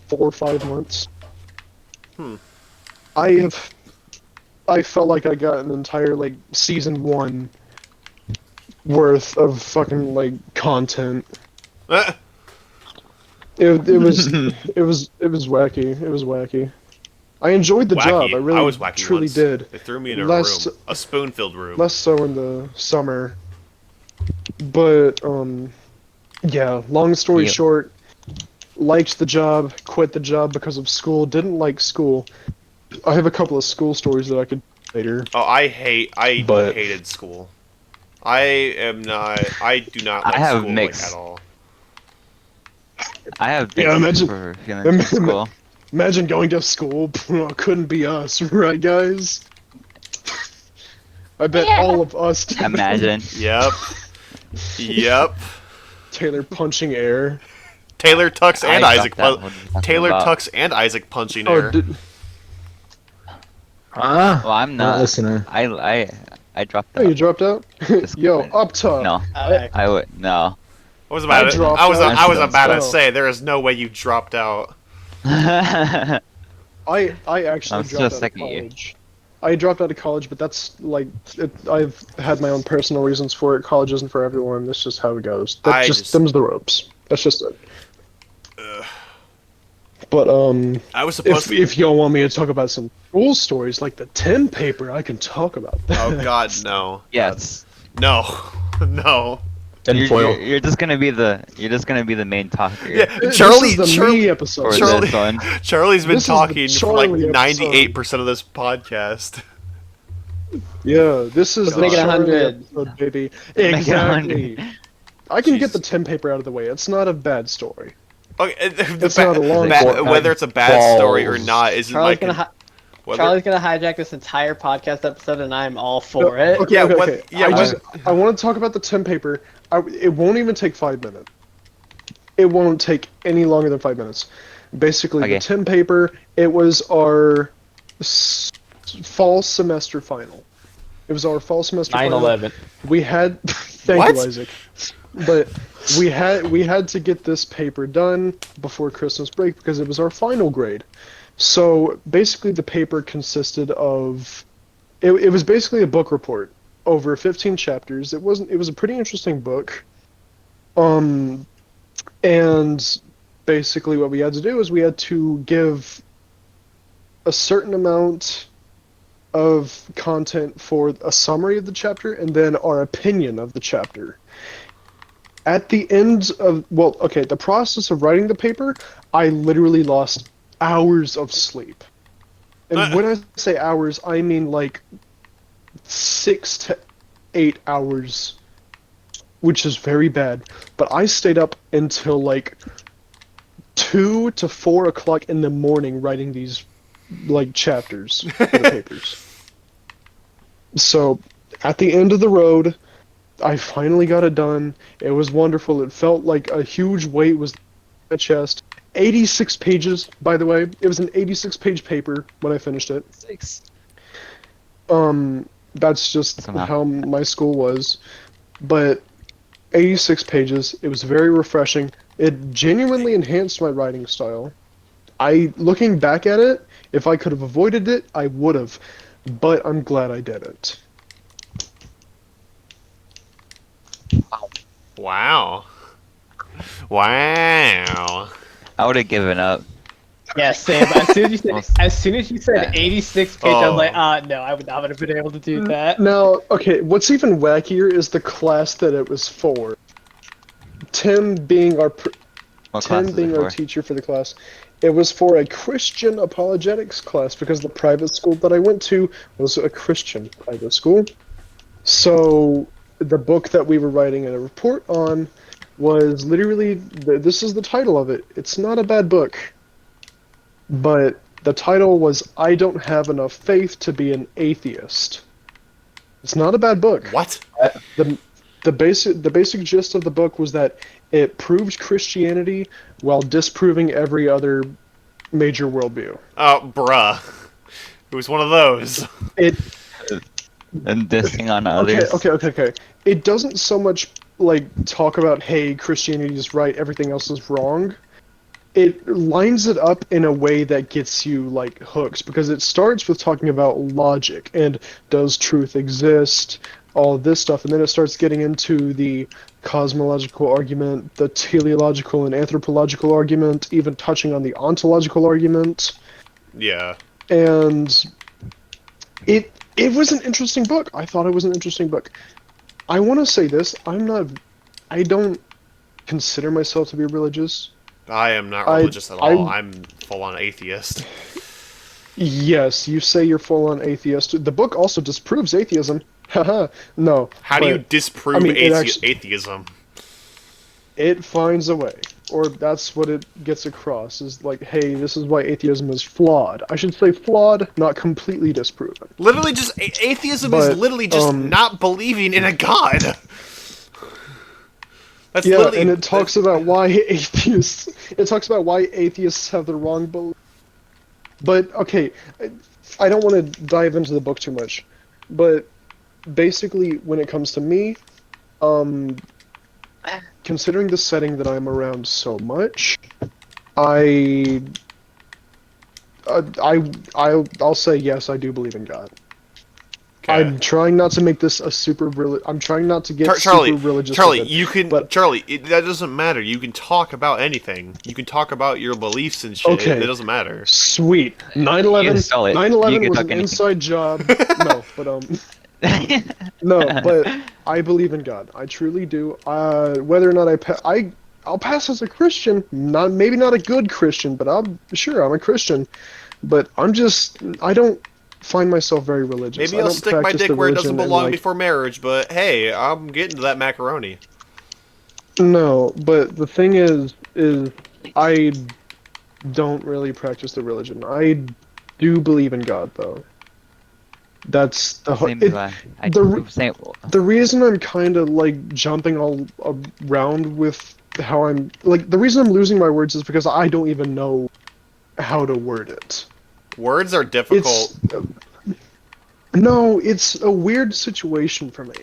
4 or 5 months. I felt like I got an entire, like, season 1 worth of fucking, like, content. It was wacky. It was wacky. I enjoyed the job. I really I was wacky truly once. did. They threw me in a Less- room, a spoon-filled room. Less so in the summer. But yeah. Long story Yeah. short, liked the job, quit the job because of school. Didn't like school. I have a couple of school stories that I could later. Oh, I But- hated school. I do not like I have school mixed. like, at all. I have Yeah, imagine- for feelings in school. Imagine going to school. Couldn't be us, right, guys? I bet all of us. Imagine. Yep. Yep. Taylor punching air. Taylor Tux and I Isaac. dropped that. What are you talking Taylor about? Tux and Isaac punching Oh, air. Ah, Well, I'm not not. listening. I dropped Oh, you out. dropped out? This Yo, point. up top. No, I would no. I was about I to. dropped I was out. about to So- say there is no way you dropped out. I actually I'm still dropped out of second year. college. I dropped out of college, but that's like I've had my own personal reasons for it. College isn't for everyone. That's just how it goes. Them's the ropes. That's just it. But I was supposed to. if y'all want me to talk about some cool stories like the tin paper, I can talk about that. Oh God, no. Yes. No, no. Tinfoil. You're just gonna be the main talker. Yeah, This Charlie. is the Charlie. me episode. For Charlie- this one. Charlie's been This is the talking for like Charlie episode. 98% of this podcast. Yeah, this is Let's the make it Charlie 100. episode, baby. Make it Exactly. 100. I can Jeez. get the tin paper out of the way. It's not a bad story. Okay, It's not a long story. whether it's a bad story or Balls. not isn't Charlie's like. gonna Whether, Charlie's gonna hijack this entire podcast episode, and I'm all for it. Okay, Yeah, okay, what- okay. yeah, I want to talk about the tin paper. It won't even take 5 minutes. It won't take any longer than 5 minutes. Basically, Okay. the tin paper. It was our fall semester final. It was our fall semester final. 9/11. We had thank What? you, Isaac. But we had to get this paper done before Christmas break because it was our final grade. So basically, the paper consisted of it was basically a book report over 15 chapters. It was a pretty interesting book. And basically what we had to do is we had to give a certain amount of content for a summary of the chapter and then our opinion of the chapter. At the end of, the process of writing the paper, I literally lost hours of sleep. And when I say hours, I mean like 6 to 8 hours, which is very bad. But I stayed up until like 2 to 4 o'clock in the morning writing these like chapters for the papers. So at the end of the road, I finally got it done. It was wonderful. It felt like a huge weight was on my chest. 86 pages, by the way. It was an 86-page paper when I finished it. 6. That's just Somehow. how my school was. But 86 pages. It was very refreshing. It genuinely enhanced my writing style. Looking back at it, if I could have avoided it, I would have. But I'm glad I did it. wow. Wow. I would have given up. Yeah, Sam. As soon as you said 86 pages, I Oh. was like, no, I would not have been able to do that. Now, okay, what's even wackier is the class that it was for. Tim being our What class Tim is being it our for? teacher for the class, it was for a Christian apologetics class because the private school that I went to was a Christian private school. So the book that we were writing a report on was literally this is the title of it. It's not a bad book, but the title was "I Don't Have Enough Faith to Be an Atheist." It's not a bad book. What? The basic gist of the book was that it proved Christianity while disproving every other major worldview. Oh, bruh. It was one of those. It And dissing on others. okay. It doesn't so much like talk about hey, Christianity is right, everything else is wrong. It lines it up in a way that gets you like hooked because it starts with talking about logic and does truth exist, all of this stuff, and then it starts getting into the cosmological argument, the teleological and anthropological argument, even touching on the ontological argument. Yeah. And it was an interesting book. I thought it was an interesting book. I want to say this, I don't consider myself to be religious. I am not I- religious at all. I'm full-on atheist. Yes, you say you're full-on atheist. The book also disproves atheism. Haha, no. How do you but disprove I mean, it actu- atheism? It finds a way. Or that's what it gets across, is like, hey, this is why atheism is flawed. I should say flawed, not completely disproven. Literally, just atheism is But, literally just not believing in a god. That's Yeah, literally. and it talks about why atheists. It talks about why atheists have the wrong belief. But okay, I don't want to dive into the book too much, but basically, when it comes to me, considering the setting that I'm around so much, I'll say yes, I do believe in God. I'm trying not to make this a super I'm trying not to get Charlie, super religious. Charlie, with it, you can. but Charlie, that doesn't matter. You can talk about anything. You can talk about your beliefs and shit. Okay. It doesn't matter. sweet. You 9/11. can sell it. You 9/11 can was talk an anything. inside job. No, but no, but I believe in God. I truly do. Whether or not I'll pass as a Christian. Maybe not a good Christian, but I'm a Christian. But I don't find myself very religious. Maybe I I'll don't stick my practice dick the where it doesn't religion and, belong like, before marriage, but hey, I'm getting to that macaroni. No, but the thing is I don't really practice the religion. I do believe in God, though. That's the Same do I. the reason I'm kind of like jumping all around with how I'm like the reason I'm losing my words is because I don't even know how to word it. Words are difficult. No, it's a weird situation for me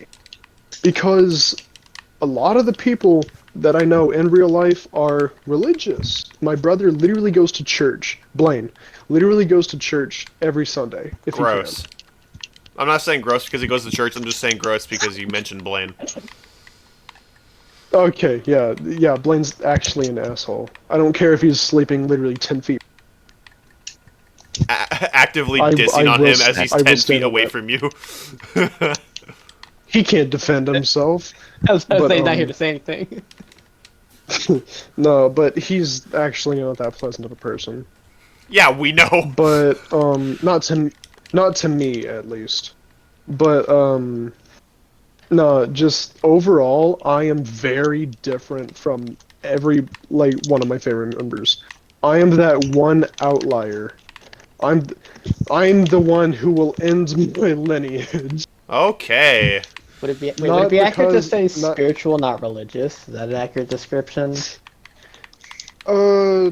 because a lot of the people that I know in real life are religious. My brother literally goes to church. Blaine literally goes to church every Sunday if Gross. he can. I'm not saying gross because he goes to church. I'm just saying gross because you mentioned Blaine. Okay, yeah, Blaine's actually an asshole. I don't care if he's sleeping literally 10 feet. Actively I dissing on will him st- as he's I will 10 stand feet on away that. from you. He can't defend himself. I was But, saying not here to say anything. No, but he's actually not that pleasant of a person. Yeah, we know. But not to me at least. But no, just overall I am very different from every like one of my favorite members. I am that one outlier. I'm the one who will end my lineage. Okay. Would it be Not accurate to because- say not- spiritual, not religious? Is that an accurate description? I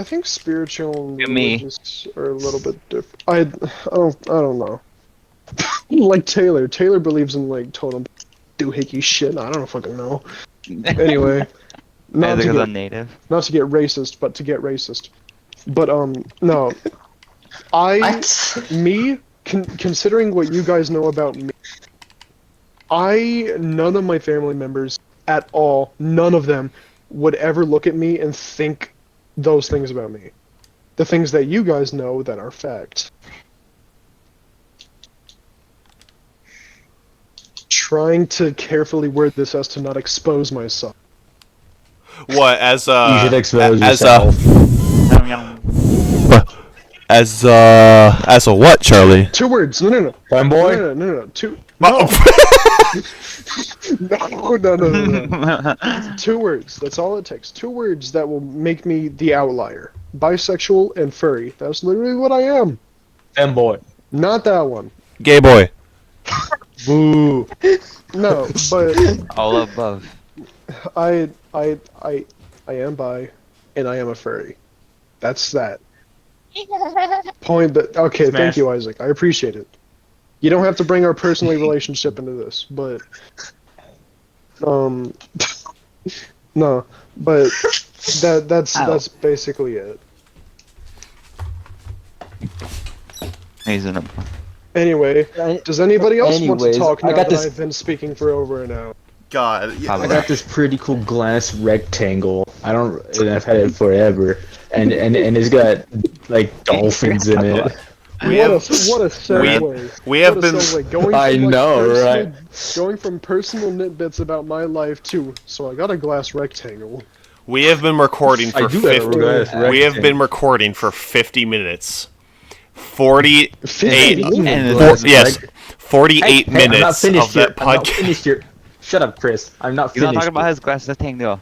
think spiritual and Me. religious are a little bit different. I don't know. Like Taylor. Taylor believes in like totem doohickey shit. I don't fucking know. Anyway, not Because to I'm native. get racist, but to get racist. But no. Considering what you guys know about me, none of my family members at all, none of them would ever look at me and think those things about me. The things that you guys know that are fact. Trying to carefully word this as to not expose myself. What, as You should expose as yourself. as a what, Charlie? 2 words. No. Fanboy? No. Two. Oh. No. 2 words. That's all it takes. 2 words that will make me the outlier. Bisexual and furry. That's literally what I am. Fanboy. Not that one. Gay boy. Boo. No, but All above. I am bi, and I am a furry. That's that. Point. But okay, Smash. thank you, Isaac. I appreciate it. You don't have to bring our personal relationship into this, but no, but that's basically it. Reasonable. Anyway, does anybody else want to Anyways, talk I now got that this- I've been speaking for over an hour? God. I got this pretty cool glass rectangle. And I've had it forever. And it's got like dolphins in it. What a segue. we have What a been- segue. Going I from, like, know, personal- right? Going from personal nitbits about my life to, so I got a glass rectangle. We have been recording I for do have a 50 glass We have rectangle. been recording for 50 minutes. 48 And yes. 48 Hey, I'm not minutes finished of that yet. I'm not podcast. finished yet. Shut up, Chris. I'm not He's not finished. talking about yet. his glass rectangle.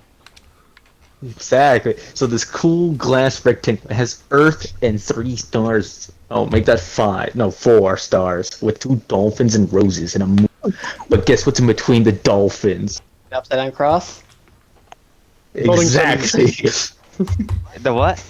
Exactly. So this cool glass rectangle has Earth and 3 stars. Oh, make that 5. No, 4 stars with 2 dolphins and roses and a moon. But guess what's in between the dolphins? The upside down cross? Exactly. The what?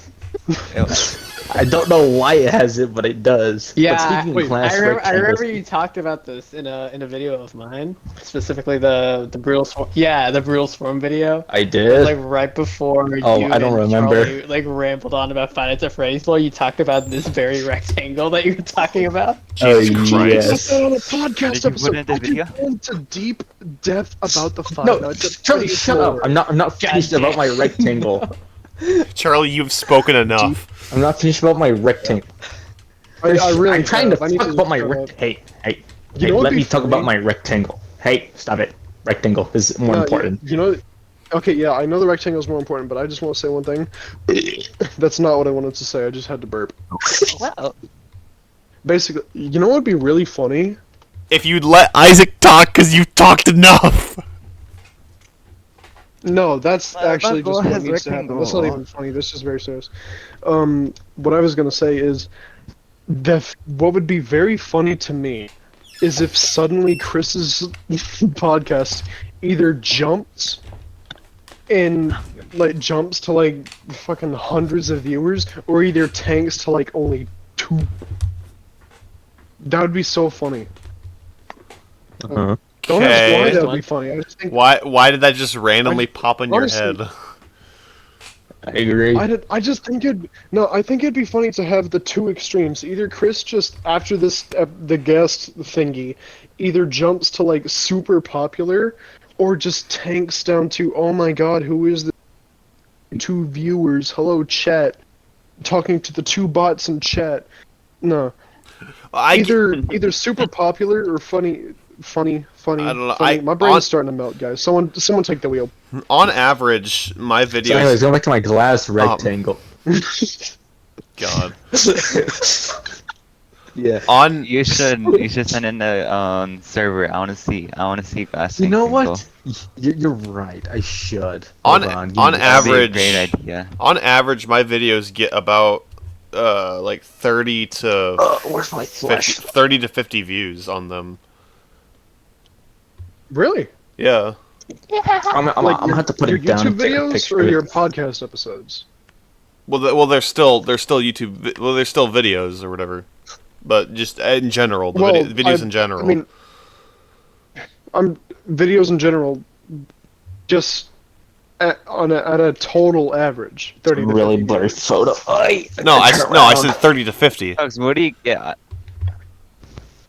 I don't know why it has it, but it does. Yeah, But speaking wait, of glass I remember rectangles, you talked about this in a video of mine, specifically the brutal swarm. Yeah, the brutal swarm video. I It was, did. like right before Oh, you I don't and remember. Charlie like rambled on about Five Nights at Freddy's. Well, you talked about this very rectangle that you were talking about. Jesus Oh, Christ. yes. on a Did podcast you put episode. it in the video? I go into deep depth about the Five No, Nights at Charlie, Freddy's shut up. lore. I'm not finished damn. about my rectangle. Charlie, you've spoken enough. I'm not finished about my rectangle. I really I'm trying have. I to need talk to about my shut up. Hey, You hey, know what'd let be me talk about funny? my rectangle. Hey, stop it. Rectangle is more No, important. You know, okay, yeah, I know the rectangle is more important, but I just want to say one thing. That's not what I wanted to say. I just had to burp. Well, Basically, you know what would be really funny? If you'd let Isaac talk, because you've talked enough. No, that's My actually goal just what has needs to happen. That's not rectangle. even funny. That's just very serious. What I was gonna say is what would be very funny to me is if suddenly Chris's podcast either jumps and like jumps to like fucking hundreds of viewers, or either tanks to like only 2. That would be so funny. Uh-huh. Don't ask why Okay. that would be funny. I just think Why did that just randomly pop in your honestly- head? I agree. I just think I think it'd be funny to have the two extremes. Either Chris just after this the guest thingy, either jumps to like super popular, or just tanks down to, oh my god, who is the 2 viewers? Hello chat, talking to the 2 bots in chat. No, either super popular or funny. I don't know, Funny. My brain's starting to melt, guys. Someone take the wheel. On average, my So anyways, videos. going back to my glass rectangle. God. Yeah. On you should send in the server. I wanna see glass. You know rectangle. what? You're right. I should. On- Hold give on me- That'd be a average- great idea. on average, my videos get about like 30 to Where's my 50, flesh? 30 to 50 views on them. Really? Yeah. I'm gonna have to put your it down YouTube and take a videos picture or of your it. podcast episodes? Well, they're still YouTube. Well, they're still videos or whatever. But just in general, the videos in general. I mean, I'm videos in general, just at a total average, 30 to Really 50 blurry views. photo. I said 30 to 50. Folks, what do you get?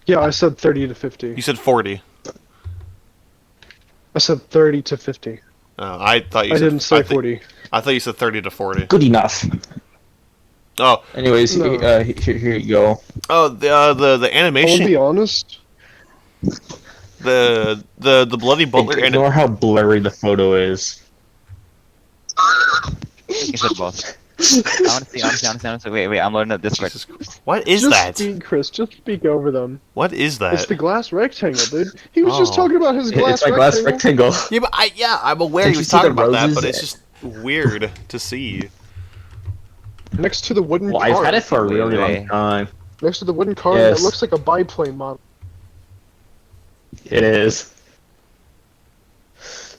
Yeah, I said 30 to 50. You said 40. I said 30 to 50. I thought you I said. didn't say 40. I thought you said 30 to 40. Good enough. Oh, Anyways, No. here you go. oh, the I will animation, be honest. the bloody butler Ignore how blurry the photo is. You said both. I wanna see. Wait, I'm loading up Discord. Jesus Christ. What is Just that? speak, Chris. Just speak over them. What is that? It's the glass rectangle, dude. He was just Oh. talking about his glass It's my glass rectangle. rectangle. Yeah, but I'm aware Did he you was see talking the about that, roses? but it's just weird to see. Next to the wooden Well, car. I've had it for a really Wait. long time. Next to the wooden car Yes. that looks like a biplane model. It is.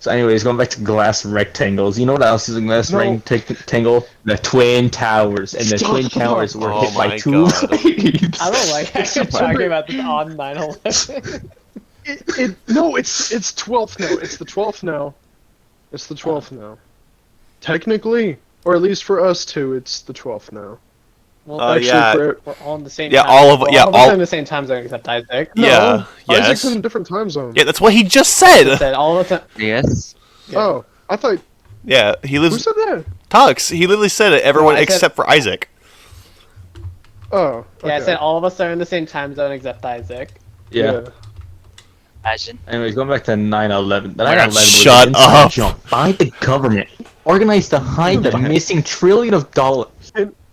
So anyways, going back to glass rectangles, you know what else is a glass No. rectangle? The Twin Towers. And the Twin Stop. Towers were Oh hit by my 2 God. waves. I don't like actually September. talking about this on 9/11. No, it's 12th now. It's the 12th now. It's the 12th now. Technically, or at least for us two, it's the 12th now. Well, Uh, Actually, yeah. for we're all in the same. Yeah, time. all of- We're yeah, all all- in the same time zone except Isaac. Yeah, yes. Isaac's in a different time zone. Yeah, that's what he just said. Said all of the Yes. Oh, I thought. Yeah, he Who lives. said that? Tux. He literally said it. Everyone No, I said- except for Isaac. Oh. Yeah, I okay. said all of us are in the same time zone except Isaac. Yeah. Imagine. Anyways, going back to 9/11. The my God, 9/11 was shut an inside up. jump by the government, organized to hide the missing $1 trillion.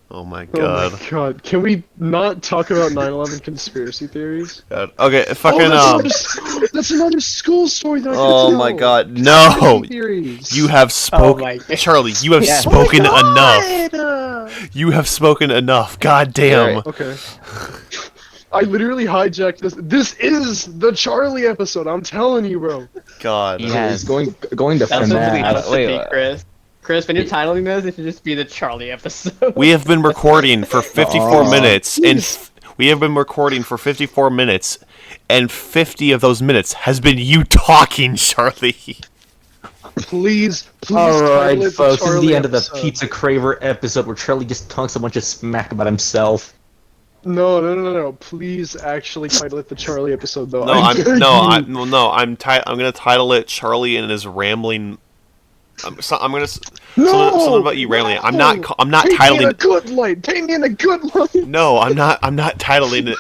Oh my Oh god. my god. Can we not talk about 9/11 conspiracy theories? God. Okay, Oh, fucking that's another school story that I Oh can my tell. god, no! Conspiracy theories. You have spoken, my God. Charlie. You have Yeah. spoken Oh my enough. God! You have spoken enough. God damn. Alright. Okay. I literally hijacked this. This is the Charlie episode. I'm telling you, bro. God. Yeah. Anyways, going to That's what we FNAF. used to Wait, be, what? Chris. Chris, when you're titling this, it should just be the Charlie episode. We have been recording for 54 Aw. minutes, and we have been recording for 54 minutes, and 50 of those minutes has been you talking, Charlie. Please, All title right, it the folks. This is Charlie the end of the episode. Pizza Craver episode where Charlie just talks a bunch of smack about himself. No. Please actually title it the Charlie episode, though. No, I'm gonna title it Charlie and his rambling. I'm gonna something about you rambling. I'm not Paint me in a titling. good light. Paint me in a good light. No, I'm not titling it.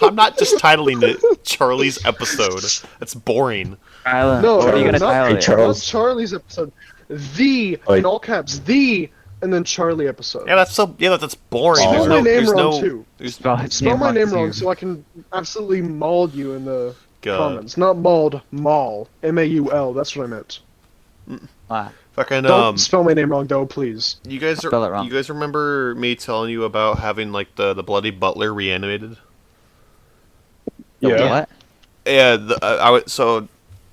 I'm not just titling it Charlie's episode. That's boring. Tyler, No, what are you gonna not, title it? Charles. not Charlie's episode. The Wait. in all caps, the and then Charlie episode. Yeah, that's boring. Spell There's my no, name there's wrong, no, too. there's Spell my name wrong too. so I can absolutely maul you in the God. comments. Not mauled, maul. M-A-U-L. That's what I meant. Ah, fucking Don't spell my name wrong, though, please. You guys Spell it wrong. You guys remember me telling you about having like the bloody butler reanimated? Yeah. What? Yeah,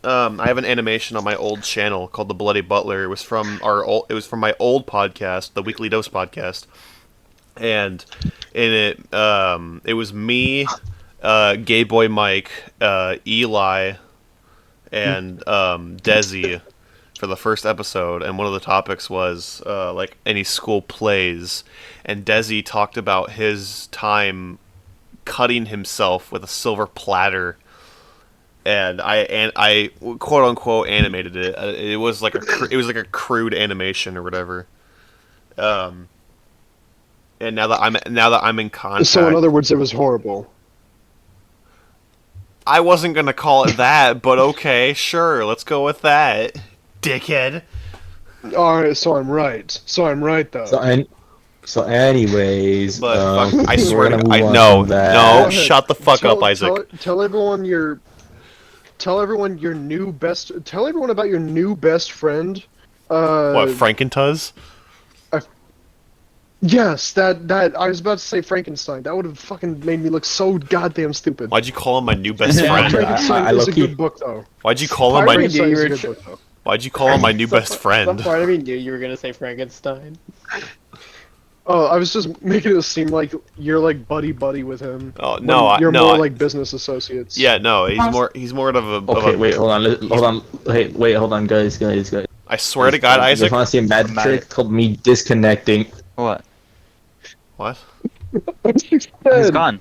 I have an animation on my old channel called The Bloody Butler. It was from my old podcast, the Weekly Dose podcast. And in it it was me, Gay Boy Mike, Eli, and Desi for the first episode, and one of the topics was like any school plays, and Desi talked about his time cutting himself with a silver platter. And I quote unquote animated it. It was like a crude animation or whatever. And now that I'm in contact, So, in other words, it was horrible. I wasn't gonna call it that, but okay, sure, let's go with that, dickhead. Alright, so I'm right. Though. So anyways, But fuck, I we're swear gonna to move on no, from that. no, Go ahead. shut the fuck up, Isaac. Tell everyone your new best. Tell everyone about your new best friend. What, Frankentuz? Yes, that I was about to say Frankenstein. That would have fucking made me look so goddamn stupid. Why'd you call him my new best Yeah, friend? Frankenstein I is a low-key- good book, though. Why'd you call him my Frankenstein you is a were good book, though. Why'd you call him my new best Some friend? part of me knew you were gonna say Frankenstein. Oh, I was just making it seem like you're like buddy with him. Oh when no, you're no, more like business associates. yeah, no, he's more of a. Okay, wait, hold on. Wait, hold on, guys. I swear to God, You Isaac. guys want to see a mad trick called me disconnecting? What? What? Isaac's He's dead. gone.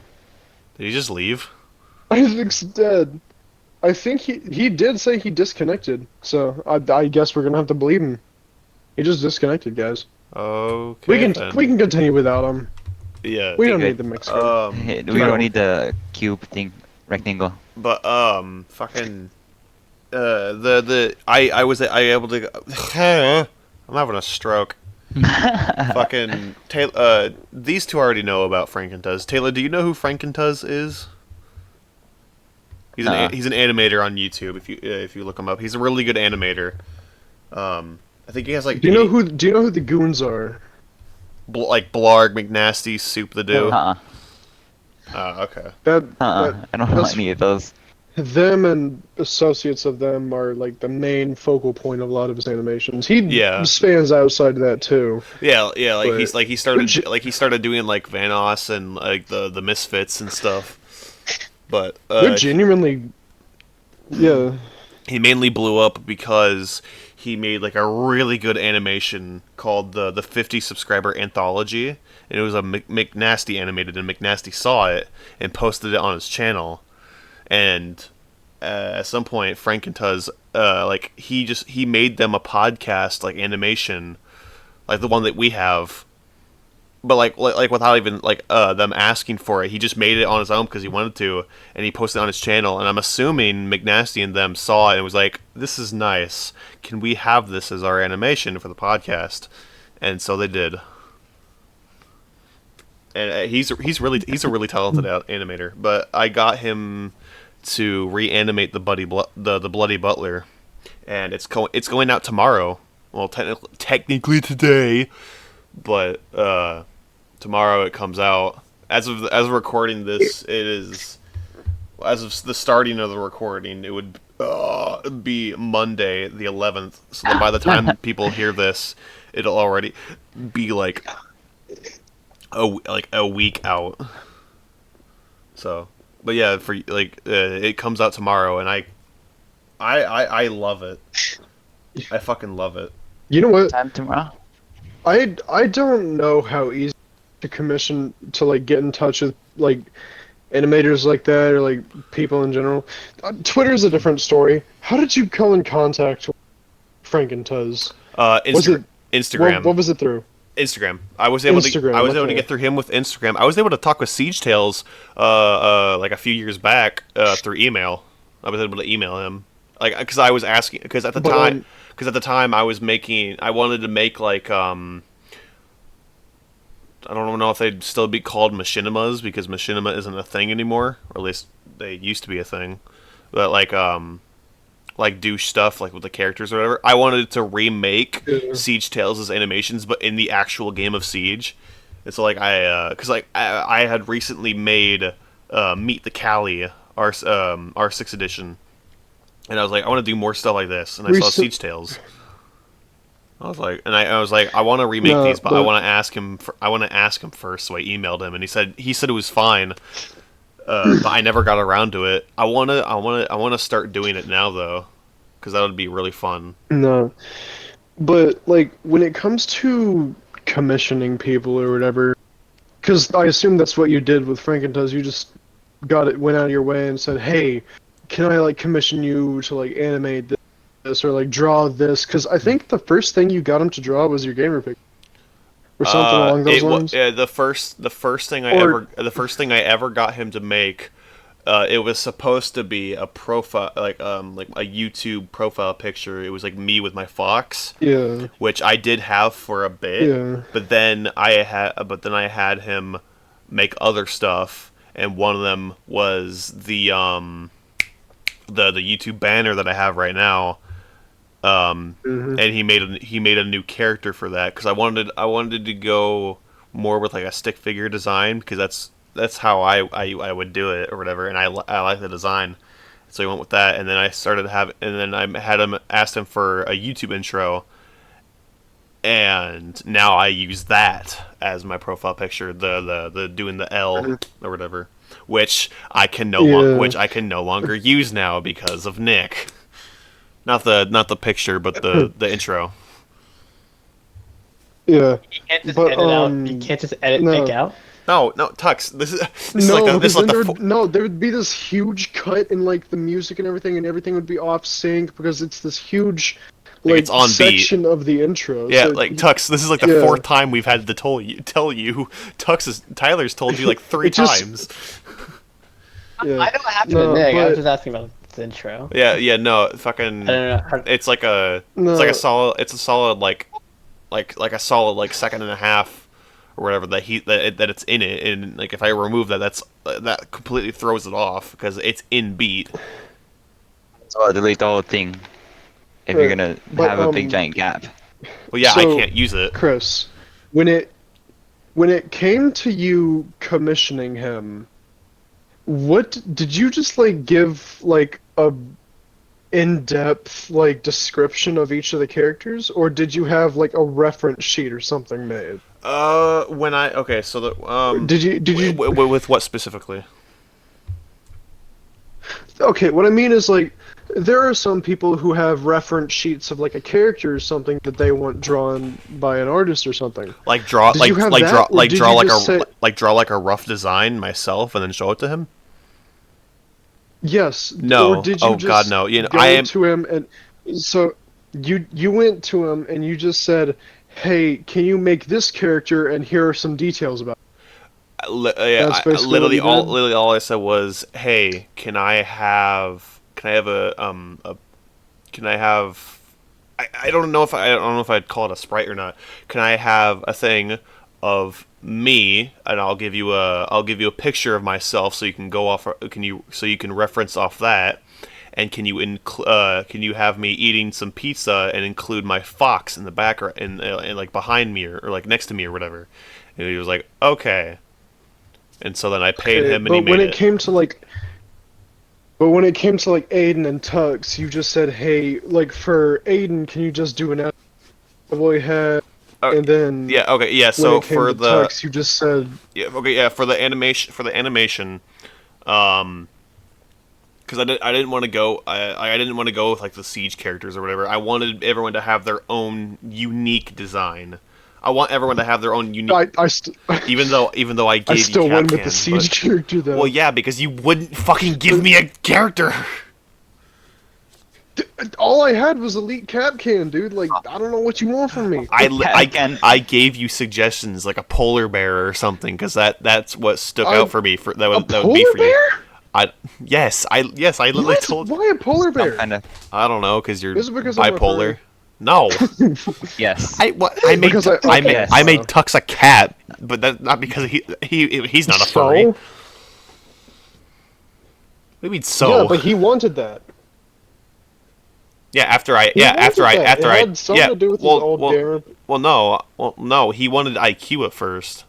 Did he just leave? Isaac's dead. I think he did say he disconnected, so I guess we're gonna have to believe him. He just disconnected, guys. Okay. We then. can continue without him. Yeah. We don't good. need the mixer. Hey, we no. don't need the cube thing, rectangle. But fucking I was able to. I'm having a stroke. Fucking Taylor. These two already know about Frankentuz. Taylor, do you know who Frankentuz is? He's an animator on YouTube. If you look him up, he's a really good animator. I think he has like. Do you know who the goons are? like Blarg, McNasty, Soup the Dew? Uh-uh. Okay. That I don't know that's- any of those. them and associates of them are like the main focal point of a lot of his animations. He spans outside of that too. Yeah, like But- he started doing like Vanoss and like the Misfits and stuff. But They're genuinely, yeah. he mainly blew up because he made like a really good animation called the 50 subscriber anthology, and it was a McNasty animated, and McNasty saw it and posted it on his channel. And at some point, Frankentuz, like he made them a podcast like animation, like the one that we have, but like without even like them asking for it. He just made it on his own because he wanted to, and he posted it on his channel. And I'm assuming McNasty and them saw it and was like, "This is nice. Can we have this as our animation for the podcast?" And so they did. And he's a really talented animator. But I got him to reanimate the Bloody Butler, and it's going out tomorrow. Well, technically today, but tomorrow it comes out. As of recording this, it is as of the starting of the recording. It would be Monday the 11th. So that by the time people hear this, it'll already be like a week out. So, but yeah, for like it comes out tomorrow, and I love it. I fucking love it. You know what? Time tomorrow. I don't know how easy to commission to like get in touch with like animators like that or like people in general. Twitter's a different story. How did you come in contact with Frank and Tuz? Was it Instagram. What was it through? Instagram. I was able to get through him with Instagram. I was able to talk with Siege Tales like a few years back through email. I was able to email him like because I was asking because at the time I wanted to make like I don't know if they'd still be called machinimas because machinima isn't a thing anymore, or at least they used to be a thing. But like do stuff like with the characters or whatever. I wanted to remake Siege Tales' animations, but in the actual game of Siege. And so like I had recently made Meet the Cali R6 edition, and I was like I want to do more stuff like this, and I saw Siege Tales. I was like, I want to remake these, but I want to ask him. I want to ask him first. So I emailed him, and he said it was fine, but I never got around to it. I wanna start doing it now though, because that would be really fun. No, but like when it comes to commissioning people or whatever, because I assume that's what you did with Franken-Tuz. You just went out of your way and said, "Hey, can I like commission you to like animate this?" Or like draw this, because I think the first thing you got him to draw was your gamer picture, or something along those lines. The first thing I ever got him to make, it was supposed to be a profile, like a YouTube profile picture. It was like me with my fox, which I did have for a bit, but then I had him make other stuff, and one of them was the YouTube banner that I have right now. And he made a new character for that because I wanted to go more with like a stick figure design because that's how I would do it or whatever, and I like the design, so he went with that. And then I asked him for a YouTube intro, and now I use that as my profile picture, the doing the L or whatever, which I can no longer use now because of Nick. Not the picture, but the intro. Yeah. You can't just edit out. You can't just edit Nick out. No, Tux. There would be this huge cut in like the music and everything would be off sync because it's this huge like it's on section beat. of the intro. Yeah, so like Tux. This is like the fourth time we've had to tell you. Tyler's told you like 3 times. Yeah. I know what happened to Nick. I was just asking about the intro. Yeah, no, fucking. I don't know. It's like a a solid second and a half or whatever that it's in it, and like if I remove that, that completely throws it off because it's in beat. So I'll delete the whole thing if you're gonna have a big giant gap. Well, yeah, So, I can't use it. Chris, when it came to you commissioning him, what did you just like give like a in-depth like description of each of the characters, or did you have like a reference sheet or something made? Did you with what specifically? Okay, what I mean is like there are some people who have reference sheets of like a character or something that they want drawn by an artist or something. Like draw like a rough design myself and then show it to him? Yes. No. Or did you just God, no. You know, go to him and so you went to him and you just said, "Hey, can you make this character? And here are some details about it." Literally all I said was, "Hey, can I have I don't know if I'd call it a sprite or not. Can I have a thing of me, and I'll give you a picture of myself so you can go off so you can reference off that, and can you have me eating some pizza and include my fox in the back or like behind me or like next to me or whatever." And he was like, "Okay." And so then I paid him, and he made it. But when it came to like, But when it came to like Aiden and Tux, you just said, "Hey, like for Aiden, can you just do an boy head?" And then Yeah. Okay. Yeah. when So it came for to the Tux, you just said, yeah. Okay. Yeah. For the animation, because I didn't want to go I didn't want to go with like the Siege characters or whatever. I wanted everyone to have their own unique design. I want everyone to have their own unique. Even though I I gave still you went with the Capcan, Siege but, character though. well, yeah, because you wouldn't fucking give me a character. All I had was Elite Capcan, dude. Like, I don't know what you want from me. I gave you suggestions like a polar bear or something because that's what stuck out for me. For that A would be polar for you. bear? I literally What? told. Why a polar bear? Kind of. I don't know because you're Is it because I'm a bipolar. furry? No, Yes. I made Because I made Tux a cat, but that's not because he's not a furry. What do you mean so? Yeah, but he wanted that. Yeah, after I He wanted that. It had something to do with his old bear. Well, no, he wanted IQ at first.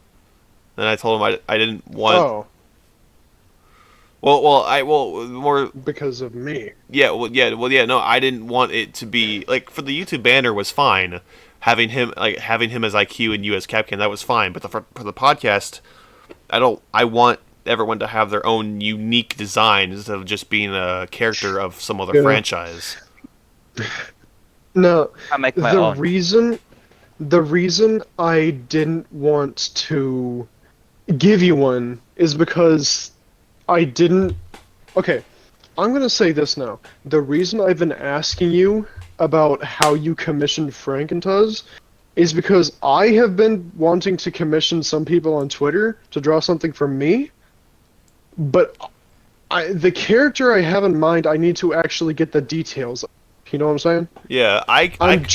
Then I told him I didn't want. Oh, More because of me. no, I didn't want it to be like for the YouTube banner was fine, having him as IQ and you as Capcan, that was fine. But for the podcast, I want everyone to have their own unique design instead of just being a character of some other franchise. No, I make my the own. reason I didn't want to give you one is because I didn't. Okay, I'm gonna say this now. The reason I've been asking you about how you commissioned Frankentuz is because I have been wanting to commission some people on Twitter to draw something for me, but the character I have in mind, I need to actually get the details of. You know what I'm saying? Yeah, I can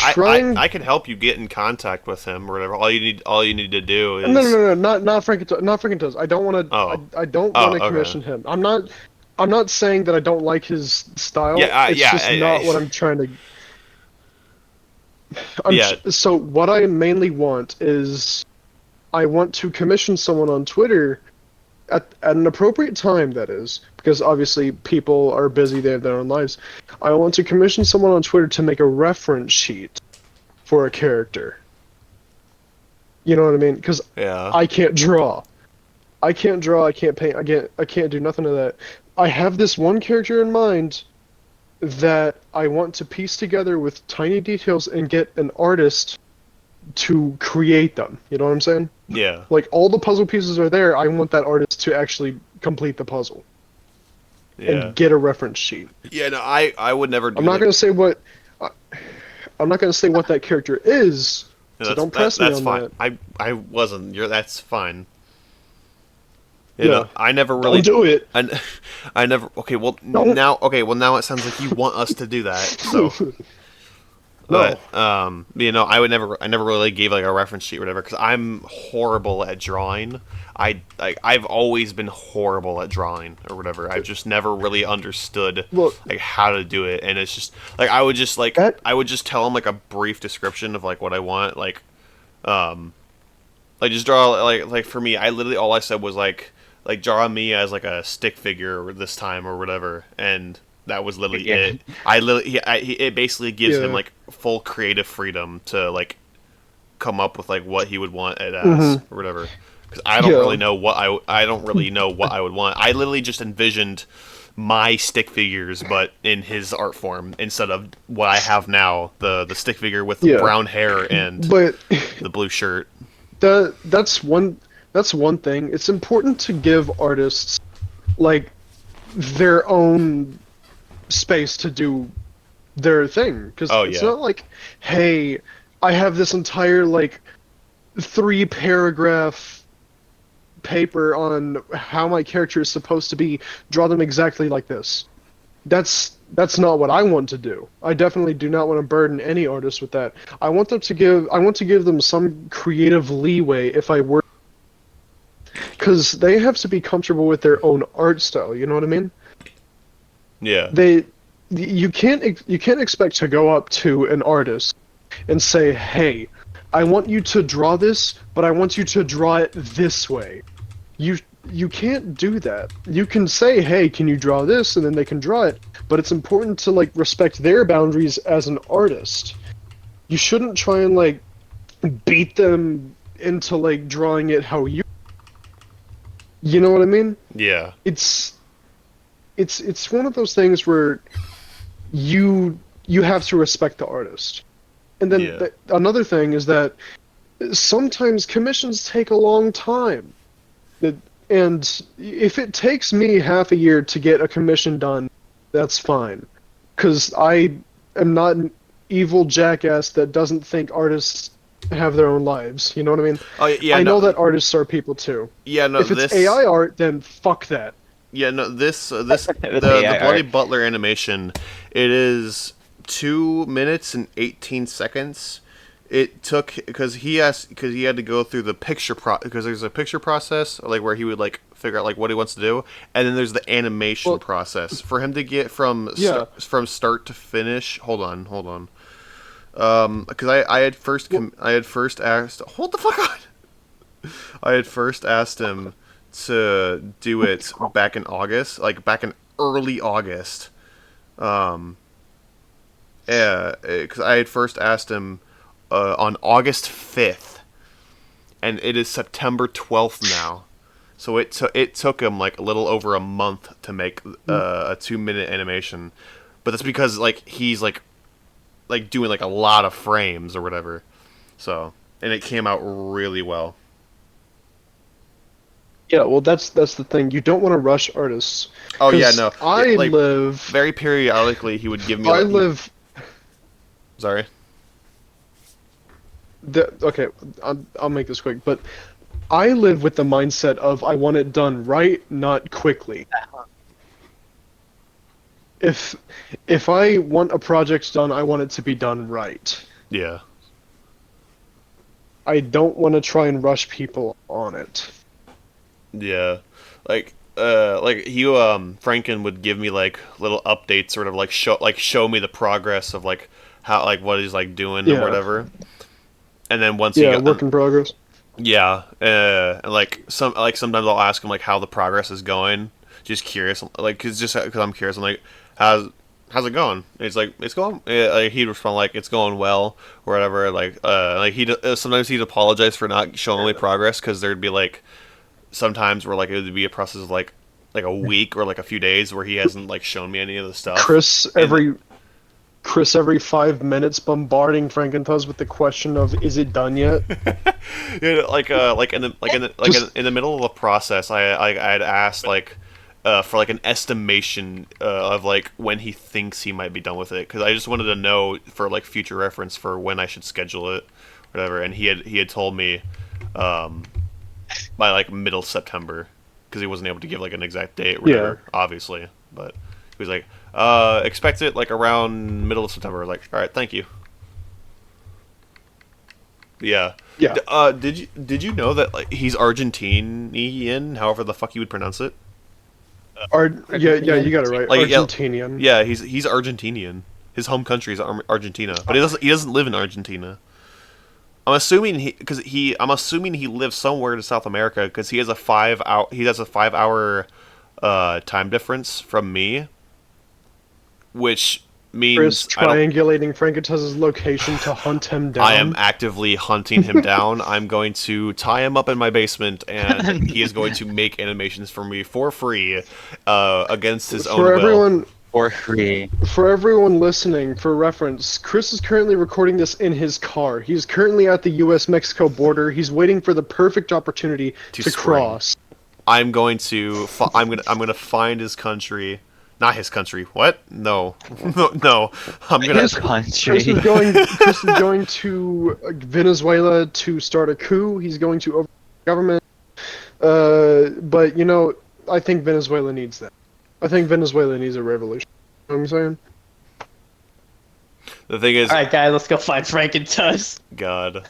help you get in contact with him or whatever. All you need to do is No, not Frankentuz. I don't want to. Oh. I don't Oh, want to okay. commission him. I'm not saying that I don't like his style. Yeah, it's just not what I'm trying to. Yeah. So what I mainly want is, I want to commission someone on Twitter, at an appropriate time. That is, because obviously people are busy. They have their own lives. I want to commission someone on Twitter to make a reference sheet for a character. You know what I mean? Because yeah. I can't draw. I can't paint, I can't do nothing of that. I have this one character in mind that I want to piece together with tiny details and get an artist to create them. You know what I'm saying? Yeah. Like, all the puzzle pieces are there, I want that artist to actually complete the puzzle. Yeah. And get a reference sheet. Yeah, no, I would never do I'm not gonna say what that character is, so don't press me on fine. that. I wasn't. That's fine. Yeah. You know, I never really Don't do it! I never. Okay, well Don't. now it sounds like you want us to do that. So, but I never really gave like a reference sheet or whatever because I'm horrible at drawing. I've always been horrible at drawing or whatever. I've just never really understood like how to do it, and it's just like I would just tell them like a brief description of like what I want, like just draw like for me, I literally all I said was like draw me as like a stick figure this time or whatever, and that was literally it. It basically gives him like full creative freedom to like come up with like what he would want it as or whatever. Because I don't really know what I don't really know what I would want. I literally just envisioned my stick figures, but in his art form instead of what I have now, the stick figure with the brown hair and the blue shirt. That's one thing. It's important to give artists like their own space to do their thing, because it's not like, hey, I have this entire like 3-paragraph paper on how my character is supposed to be, draw them exactly like this. That's not what I want to do. I definitely do not want to burden any artist with that. I want to give them some creative leeway if I were, because they have to be comfortable with their own art style, you know what I mean? Yeah. You can't expect to go up to an artist and say, "Hey, I want you to draw this, but I want you to draw it this way." you can't do that. You can say, "Hey, can you draw this?" and then they can draw it, but it's important to like respect their boundaries as an artist. You shouldn't try and like beat them into like drawing it how you know what I mean? Yeah. It's one of those things where you have to respect the artist. And then Yeah. another thing is that sometimes commissions take a long time. And if it takes me half a year to get a commission done, that's fine. Because I am not an evil jackass that doesn't think artists have their own lives. You know what I mean? Oh yeah. I no, know that artists are people too. Yeah. No. If it's this. AI art, then fuck that. Yeah. No. This. With The AI Bloody art. Butler animation. It is 2 minutes and 18 seconds. It took because he had to go through the picture because there's a picture process like where he would like figure out like what he wants to do, and then there's the animation process for him to get from from start to finish. Hold on. Because I had first asked. Hold the fuck on. I had first asked him to do it back in August, like back in early August. Yeah, because I had first asked him on August 5th, and it is September 12th now. So it took him like a little over a month to make a 2-minute animation, but that's because like he's like doing like a lot of frames or whatever. So and it came out really well. Yeah, well, that's the thing. You don't want to rush artists. Oh yeah, 'Cause no. I Like, live. very periodically he would give me. I Like, live. Sorry. Okay, I'll make this quick, but I live with the mindset of I want it done right, not quickly. If I want a project done, I want it to be done right. Yeah. I don't want to try and rush people on it. Yeah. Like he Franken would give me like little updates, sort of like show me the progress of like how like what he's like doing or whatever. And then once Yeah, work in progress. Yeah, and like sometimes I'll ask him like how the progress is going. Just curious, like because I'm curious. I'm like, how's it going? And he's like, it's going. Like, he'd respond like, it's going well or whatever. Like he sometimes he'd apologize for not showing me progress because there'd be like sometimes where like it would be a process of like a week or like a few days where he hasn't like shown me any of the stuff. Chris every 5 minutes bombarding Frankenthus with the question of is it done yet? Yeah, in the middle of the process, I had asked like for like an estimation of like when he thinks he might be done with it because I just wanted to know for like future reference for when I should schedule it, whatever. And he had told me by like middle September because he wasn't able to give like an exact date, or whatever, obviously, but he was like. Expect it like around middle of September. Like, all right, thank you. Yeah. Yeah. Did you know that like he's Argentinian? However the fuck you would pronounce it. Yeah, you got it right. Like, Argentinian. Yeah, he's Argentinian. His home country is Argentina, but he doesn't live in Argentina. I'm assuming he lives somewhere in South America because he has a 5-hour time difference from me. Which means Chris triangulating Frankenthus's location to hunt him down. I am actively hunting him down. I'm going to tie him up in my basement, and he is going to make animations for me for free, against his own will. For free. For everyone listening, for reference, Chris is currently recording this in his car. He's currently at the U.S.-Mexico border. He's waiting for the perfect opportunity to cross. I'm going to I'm gonna find his country. Not his country. What? No. No. I'm gonna. His country. Chris is going to Venezuela to start a coup. He's going to overthrow the government. But you know, I think Venezuela needs that. I think Venezuela needs a revolution. You know what I'm saying? The thing is, all right, guys, let's go find Frankenthus. God.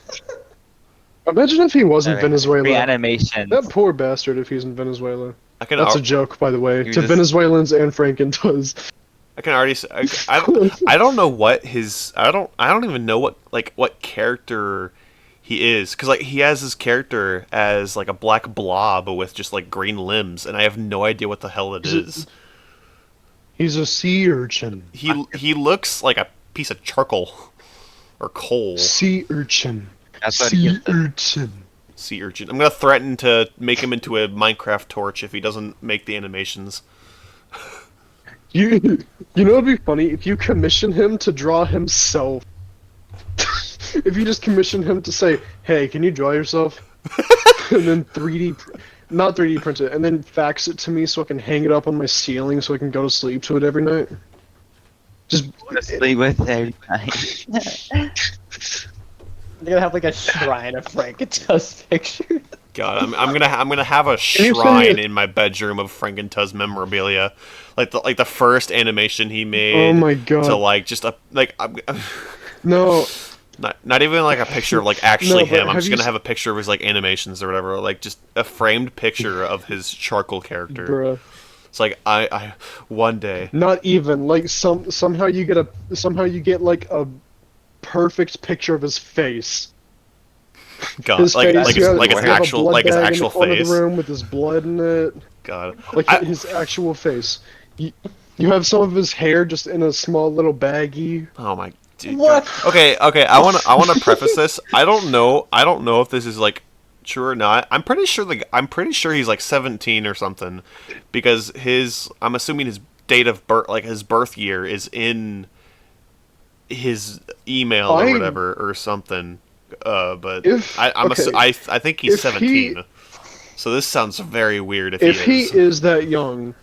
Imagine if he wasn't Venezuela. Reanimation. That poor bastard. If he's in Venezuela. That's a joke, by the way, to just... Venezuelans and Frankenthus. I can already. I don't know what his. I don't even know what character He is, because like he has his character as like a black blob with just like green limbs, and I have no idea what the hell it is. He's a sea urchin. He looks like a piece of charcoal or coal. Sea urchin. That's what he Sea is. Sea urchin. I'm gonna threaten to make him into a Minecraft torch if he doesn't make the animations. You know what'd be funny if you commission him to draw himself. If you just commission him to say, "Hey, can you draw yourself?" and then not 3D print it, and then fax it to me so I can hang it up on my ceiling so I can go to sleep to it every night. Just Sleep with every night. They're gonna have like a shrine of Frankenstein's picture. God, I'm gonna have a you send me shrine a- in my bedroom of Frankentu's memorabilia, like the first animation he made. Oh my God. To like just a like no. not even like a picture of like actually No, but him. I'm have just you gonna have a picture of his like animations or whatever, like just a framed picture of his charcoal character. Bruh. It's like I one day. Not even like somehow you get like a perfect picture of his face. God, His like face, like you his have- like his you have a actual blood like his bag in actual the corner of face. the room with his blood in it. God, Like I- his actual face. You have some of his hair just in a small little baggie. oh my dude. What? God. Okay. I wanna preface this. I don't know if this is like true or not. I'm pretty sure he's like 17 or something, because I'm assuming his date of birth, like his birth year, is in his email or whatever or something. But If- okay. I think he's If 17. So this sounds very weird If he he is. is that young.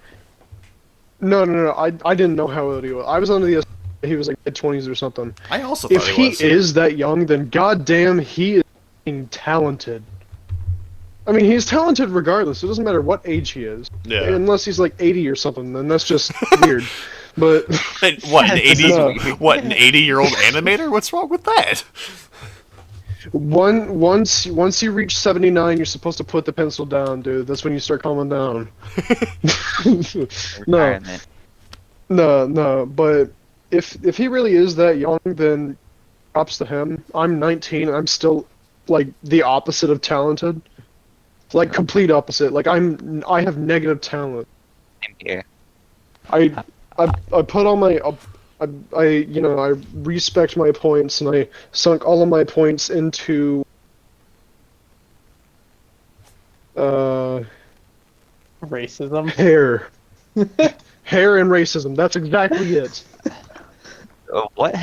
No. I didn't know how old he was. I was under the he was like mid-20s or something. I also thought If he he was. is that young, then goddamn, he is fucking talented. I mean, he's talented regardless. It doesn't matter what age he is. Yeah. Unless he's like 80 or something, then that's just weird. But What, an 80 No. what, an 80-year-old animator? What's wrong with that? once you reach 79, you're supposed to put the pencil down, dude. That's when you start calming down. No, Retirement. no. But if he really is that young, then props to him. I'm 19. I'm still like the opposite of talented. Like complete opposite. Like I have negative talent. Same here. I put all my I respect my points, and I sunk all of my points into Racism. hair. Hair and racism. That's exactly it. What?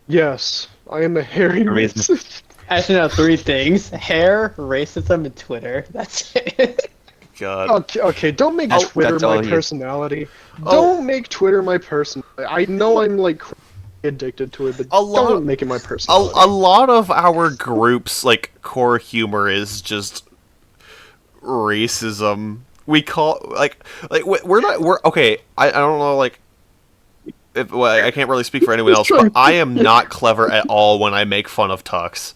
Yes, I am a hairy Racism. racist. Actually, no, 3 things: hair, racism, and Twitter. That's it. God. Okay, don't make Oh, Twitter that's all my he is. personality. Oh. Don't make Twitter my personality. I know I'm like addicted to it, but A lot- don't make it my personality. A lot of our group's like core humor is just racism. We call we're okay. I don't know, like, if well, I can't really speak for anyone else, but I am not clever at all when I make fun of Tux.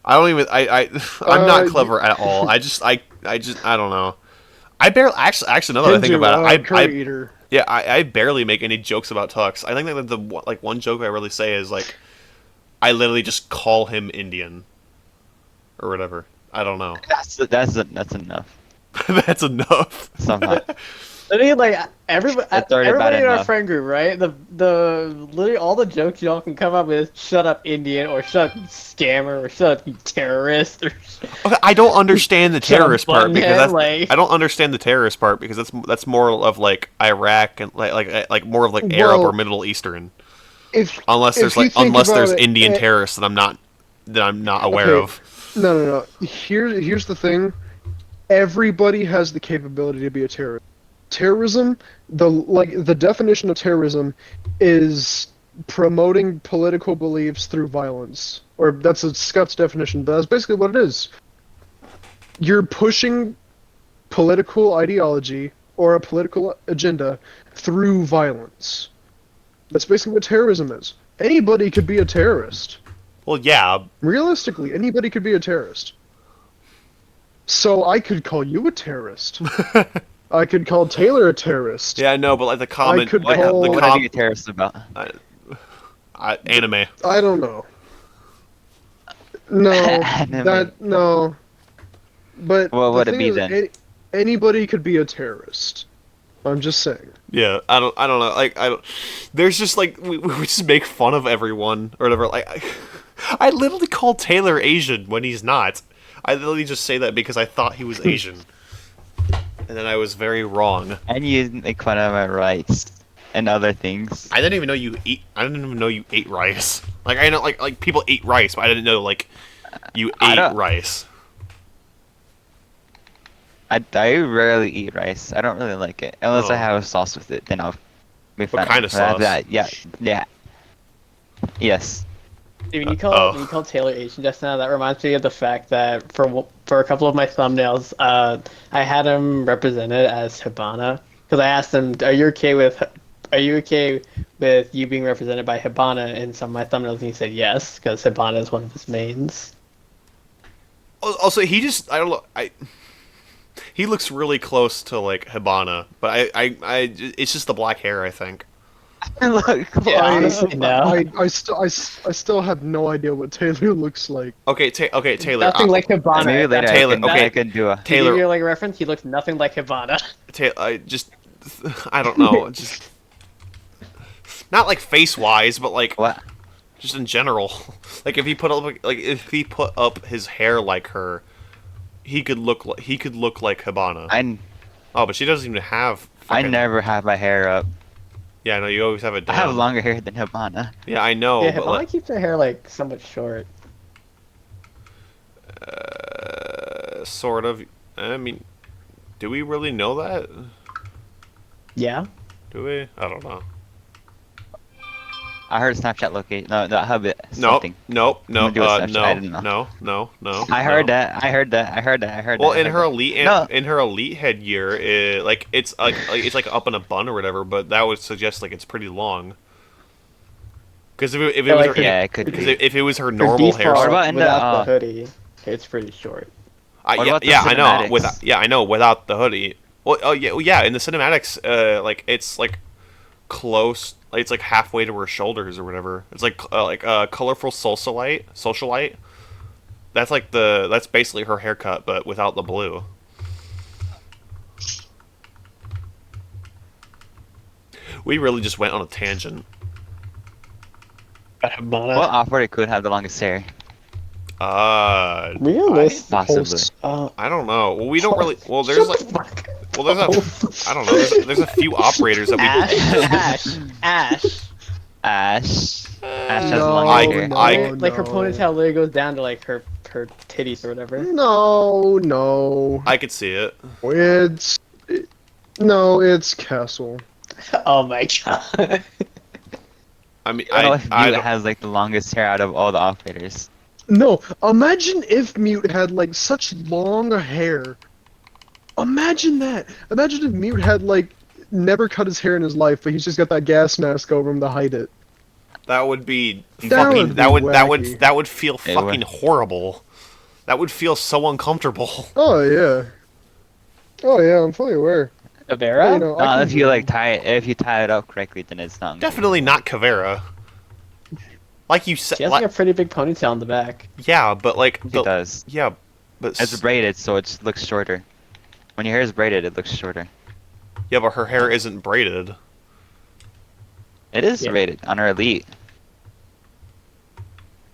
I don't even I'm not clever at all. I don't know. I barely actually now that I think about it, curry eater. yeah, I barely make any jokes about Tux. I think that the one joke I really say is like, I literally just call him Indian, or whatever. I don't know. That's enough. That's enough. Somehow. I mean, like everybody That's already bad in our enough. friend group, right? The literally all the jokes y'all can come up with: "Shut up, Indian," or "Shut up, you scammer," or "Shut up, you terrorist," or Okay, I don't understand the Shut up, terrorist part because buttonhead, that's, like- I don't understand the terrorist part because that's more of like Iraq and like more of like Arab Well, or Middle Eastern. If Unless there's you think about there's it, Indian eh, terrorists that I'm not aware Okay. of. No. Here's the thing. Everybody has the capability to be a terrorist. Terrorism, the definition of terrorism is promoting political beliefs through violence. Or that's a Scott's definition, but that's basically what it is. You're pushing political ideology or a political agenda through violence. That's basically what terrorism is. Anybody could be a terrorist. Well, yeah, Realistically, anybody could be a terrorist. So I could call you a terrorist. I could call Taylor a terrorist. yeah, I know, but like the common could like, call- the What are you terrorists about? anime. I don't know. No, Anime. no. But What the would it thing be is, then? anybody could be a terrorist. I'm just saying. Yeah, I don't know. Like, I don't. There's just like we just make fun of everyone or whatever. Like, I literally call Taylor Asian when he's not. I literally just say that because I thought he was Asian, and then I was very wrong. And you make fun of my rice and other things. I didn't even know you eat. I didn't even know you ate rice. Like, I know like people eat rice, but I didn't know like you I ate don't- rice. I rarely eat rice. I don't really like it unless I Oh. have a sauce with it. Then I'll be fine. kind of But after sauce? that, yeah. Yes. Dude, Oh. when you call Taylor Asian just now, that reminds me of the fact that for a couple of my thumbnails, I had him represented as Hibana because I asked him, "Are you okay with you being represented by Hibana in some of my thumbnails?" And he said yes because Hibana is one of his mains. Also, he just I don't know. He looks really close to like Hibana, but it's just the black hair. I think. Look, Yeah, honestly, no. I still have no idea what Taylor looks like. Okay, Taylor. Nothing like Hibana. maybe later Taylor, I okay. can do a. To give Taylor. you like a reference, he looks nothing like Hibana. I just I don't know. Just not like face wise, but like What? just in general. Like if if he put up his hair like her, he could look like Hibana. Oh, but she doesn't even have. I fucking- never have my hair up. Yeah, no, you always have it I down. have longer hair than Hibana. Yeah, I know, Yeah, but Hibana like, keeps her hair like somewhat short. sort of. I mean, do we really know that? Yeah. Do we? I don't know. I heard Snapchat location. No, I have it. Nope, Something. nope, I'm gonna do a Snapchat, I didn't know. no. I heard no. that. I heard that. Well, I in heard her that. elite No. in her elite headgear, it's like up in a bun or whatever, but that would suggest like it's pretty long. Because if it Yeah, was like, her, Yeah, it could because be. if it was her For normal hair, default, What about in the, without the hoodie, it's pretty short. What yeah, about the yeah, I know. cinematics? I know without the hoodie. Well, yeah. In the cinematics, like it's like close. Like, it's like halfway to her shoulders or whatever. It's like colorful socialite. That's basically her haircut, but without the blue. We really just went on a tangent. Hibana. What off-roader could have the longest hair? Realistic. Possibly. I don't know. Well, we don't really. Well, there's like. Well, there's a. I don't know. There's a few operators that we. Ash. Ash has No, long I- hair. Like her no. ponytail literally goes down to like her titties or whatever. No. I could see it. It's Castle. Oh my god. I mean, I don't know if I Mute don't- has like the longest hair out of all the operators. No, imagine if Mute had like such long hair. Imagine that. Imagine if Mute had like never cut his hair in his life, but he's just got that gas mask over him to hide it. That would be That fucking. would be wacky. That would feel It fucking would. horrible. That would feel so uncomfortable. Oh yeah. Oh yeah, I'm fully aware. Avera? You know, I can If you like if you tie it up correctly, then it's not. Definitely not Kavera. Like you said, She has like a pretty big ponytail in the back. yeah, but like It does. yeah, but It's braided, so it looks shorter. When your hair is braided, it looks shorter. yeah, but her hair isn't braided. It is Yeah. braided on her elite.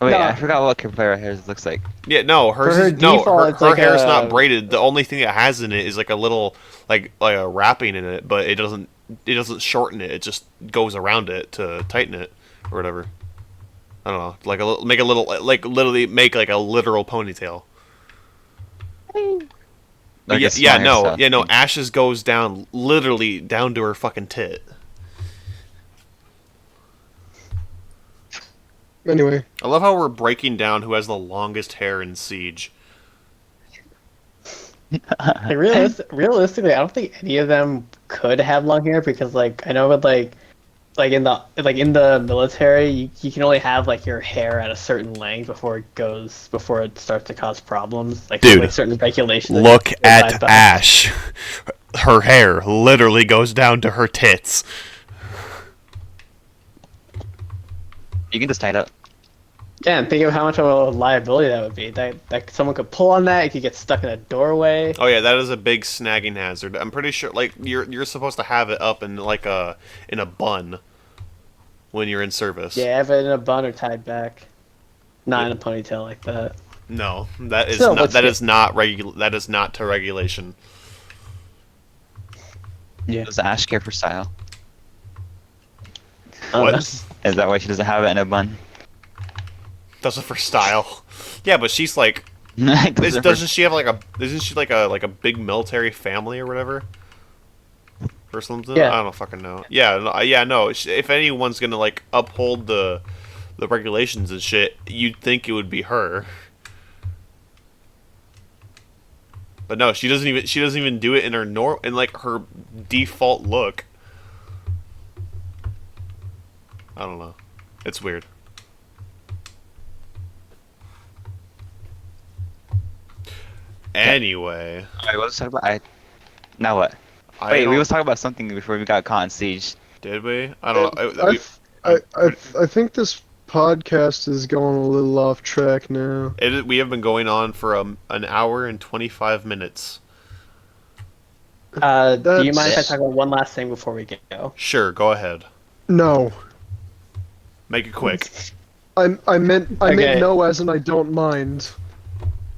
Oh wait, No. I forgot what Capoeira hair looks like. Yeah, no, hers For her is, no, default, her, it's her like hair's a- not braided. The only thing it has in it is like a little like a wrapping in it, but it doesn't shorten it. It just goes around it to tighten it or whatever. I don't know, like literally make like a literal ponytail. Like yeah, a small hairstyle. yeah, no. Ash's goes down literally down to her fucking tit. Anyway, I love how we're breaking down who has the longest hair in Siege. Like realistically, I don't think any of them could have long hair because like I know with like in the military, you can only have like your hair at a certain length before it starts to cause problems. Like, Dude, like certain regulations. that Look you have to at abide by. Ash. Her hair literally goes down to her tits. You can just tie it up. Yeah, and think of how much of a liability that would be. That someone could pull on that, you could get stuck in a doorway. Oh yeah, that is a big snagging hazard. I'm pretty sure like you're supposed to have it up in like a bun when you're in service. Yeah, have it in a bun or tied back. Not Yep. in a ponytail like that. No, that is Still, not let's that get- is not that is not to regulation. Yeah. Does Ash care for style? What? Is that why she doesn't have it in a bun? Does it for style. Yeah, but she's like Does it for- doesn't she have like a isn't she like a big military family or whatever? Or something? Yeah. I don't fucking know. Yeah, no. If anyone's gonna like uphold the regulations and shit, you'd think it would be her. But no, she doesn't even do it in her in like her default look. I don't know. It's weird. Anyway, Wait, what was talking about? Now what? I Wait, we don't- was talking about something before we got caught on stage. did we? I don't know. I think this podcast is going a little off track now. We have been going on for an hour and 25 minutes. Do you mind if I That's- talk about one last thing before we go? Sure, go ahead. No, Make it quick. I meant Okay. no, as in I don't mind.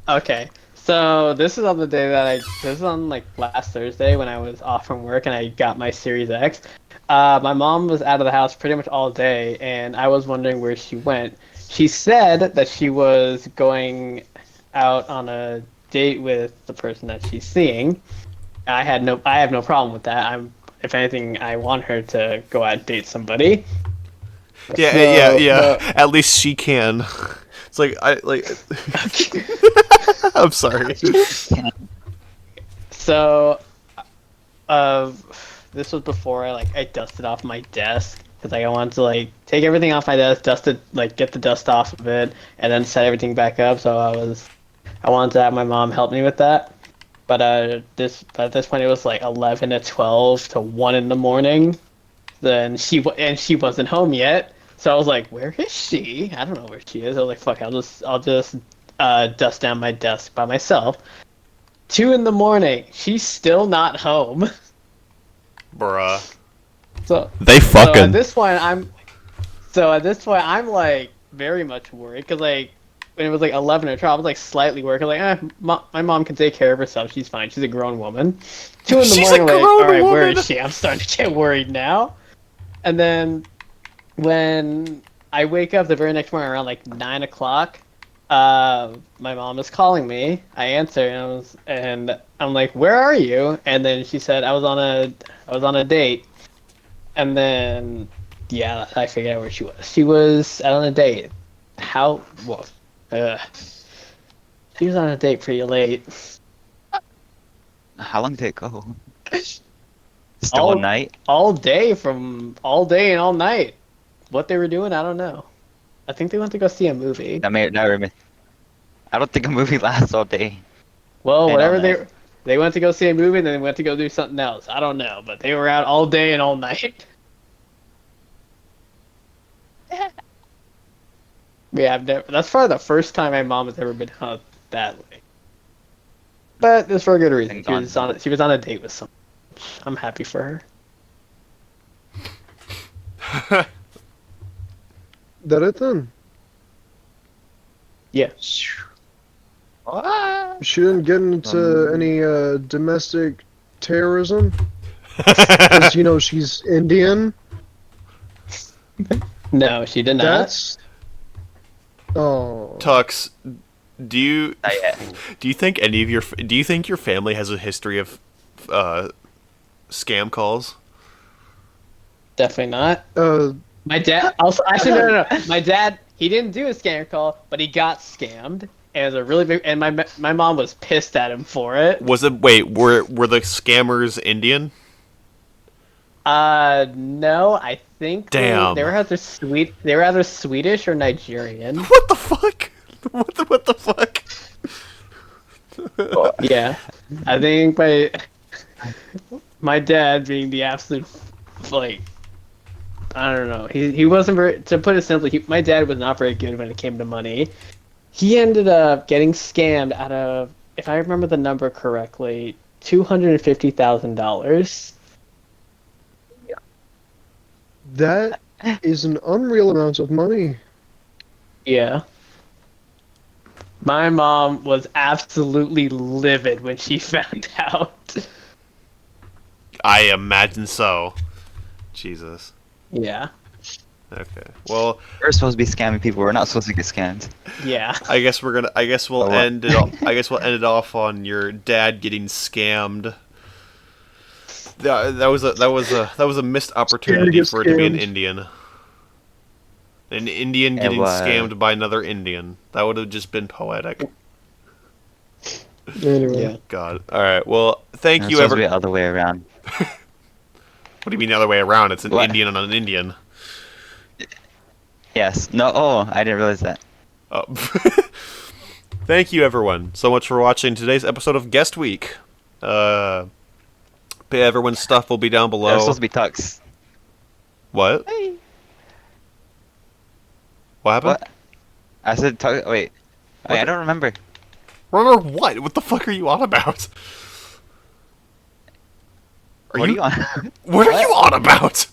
Okay. So this is on the day that this is on like last Thursday when I was off from work and I got my Series X. My mom was out of the house pretty much all day, and I was wondering where she went. She said that she was going out on a date with the person that she's seeing. I have no problem with that. If anything, I want her to go out and date somebody. Yeah, So, yeah. At least she can. It's like I'm sorry. So, this was before I dusted off my desk because I wanted to take everything off my desk, dust it, get the dust off of it, and then set everything back up. So I wanted to have my mom help me with that. But at this point it was 11 to 12 to 1 in the morning. Then she wasn't home yet. So I was like, where is she? I don't know where she is. I was like, fuck, I'll just dust down my desk by myself. 2 in the morning, she's still not home. Bruh. So They so at this point I'm very much worried because when it was 11 or 12, I was slightly worried. My mom can take care of herself. She's fine. She's a grown woman. 2 in the She's morning, a grown all right, where woman. is she? I'm starting to get worried now. And then when I wake up the very next morning around 9 o'clock, my mom is calling me. I answer and I'm like, "Where are you?" And then she said, "I was on a date." And then yeah, I figured out where she was. She was out on a date. How? Well, she was on a date pretty late. How long did it go? Just All- all night? All day and all night. What they were doing, I don't know. I think they went to go see a movie. I don't think a movie lasts all day. Well, And whatever all night. they went to go see a movie and then they went to go do something else. I don't know, but they were out all day and all night. Yeah, that's probably the first time my mom has ever been out that late. But it's for a good reason. She was on a date with someone. I'm happy for her. That it then? Yeah. She didn't get into any domestic terrorism? Because, she's Indian. No, she did not. That's... Oh. Tux, do you Not yet. do you think your family has a history of scam calls? Definitely not. My dad also actually no. My dad, he didn't do a scam call, but he got scammed. And it was a really big and my mom was pissed at him for it. Were the scammers Indian? No, I think Damn. they were either Swedish or Nigerian. What the fuck? What the fuck? Yeah. I think my dad being the absolute I don't know. He wasn't very. To put it simply, my dad was not very good when it came to money. He ended up getting scammed out of, if I remember the number correctly, $250,000. That is an unreal amount of money. Yeah. My mom was absolutely livid when she found out. I imagine so. Jesus. Yeah. Okay. Well, We're supposed to be scamming people. We're not supposed to get scammed. Yeah. I guess we'll Oh, what? end it. I guess we'll end it off on your dad getting scammed. That was a missed opportunity get for it to be an scammed. Indian. An Indian It getting was. scammed by another Indian. That would have just been poetic. Anyway. Yeah. God. All right. Well, thank It's you, supposed to be ever. the other way around. What do you mean the other way around? It's an What? Indian on an Indian. Yes. No. Oh, I didn't realize that. Oh. Thank you, everyone, so much for watching today's episode of Guest Week. Everyone's stuff will be down They're below. supposed to be Tux. What? What happened? What? I said Tux. Wait. What I the- don't remember. Remember what? What the fuck are you on about? What are you on? What are you on about?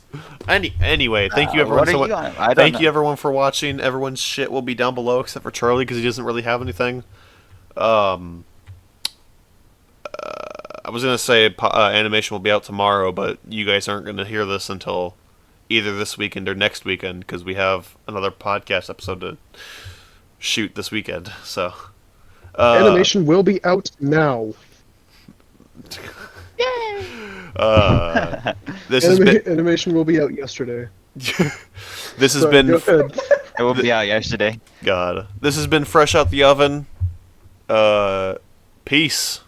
Anyway, thank you everyone What are so you much. on? I don't Thank know. you everyone for watching. Everyone's shit will be down below except for Charlie because he doesn't really have anything. I was gonna say animation will be out tomorrow, but you guys aren't gonna hear this until either this weekend or next weekend because we have another podcast episode to shoot this weekend. So Animation will be out now. this has been Animation will be out yesterday. this has Sorry, been go ahead. It will be out yesterday. God. This has been Fresh Out the Oven. Peace.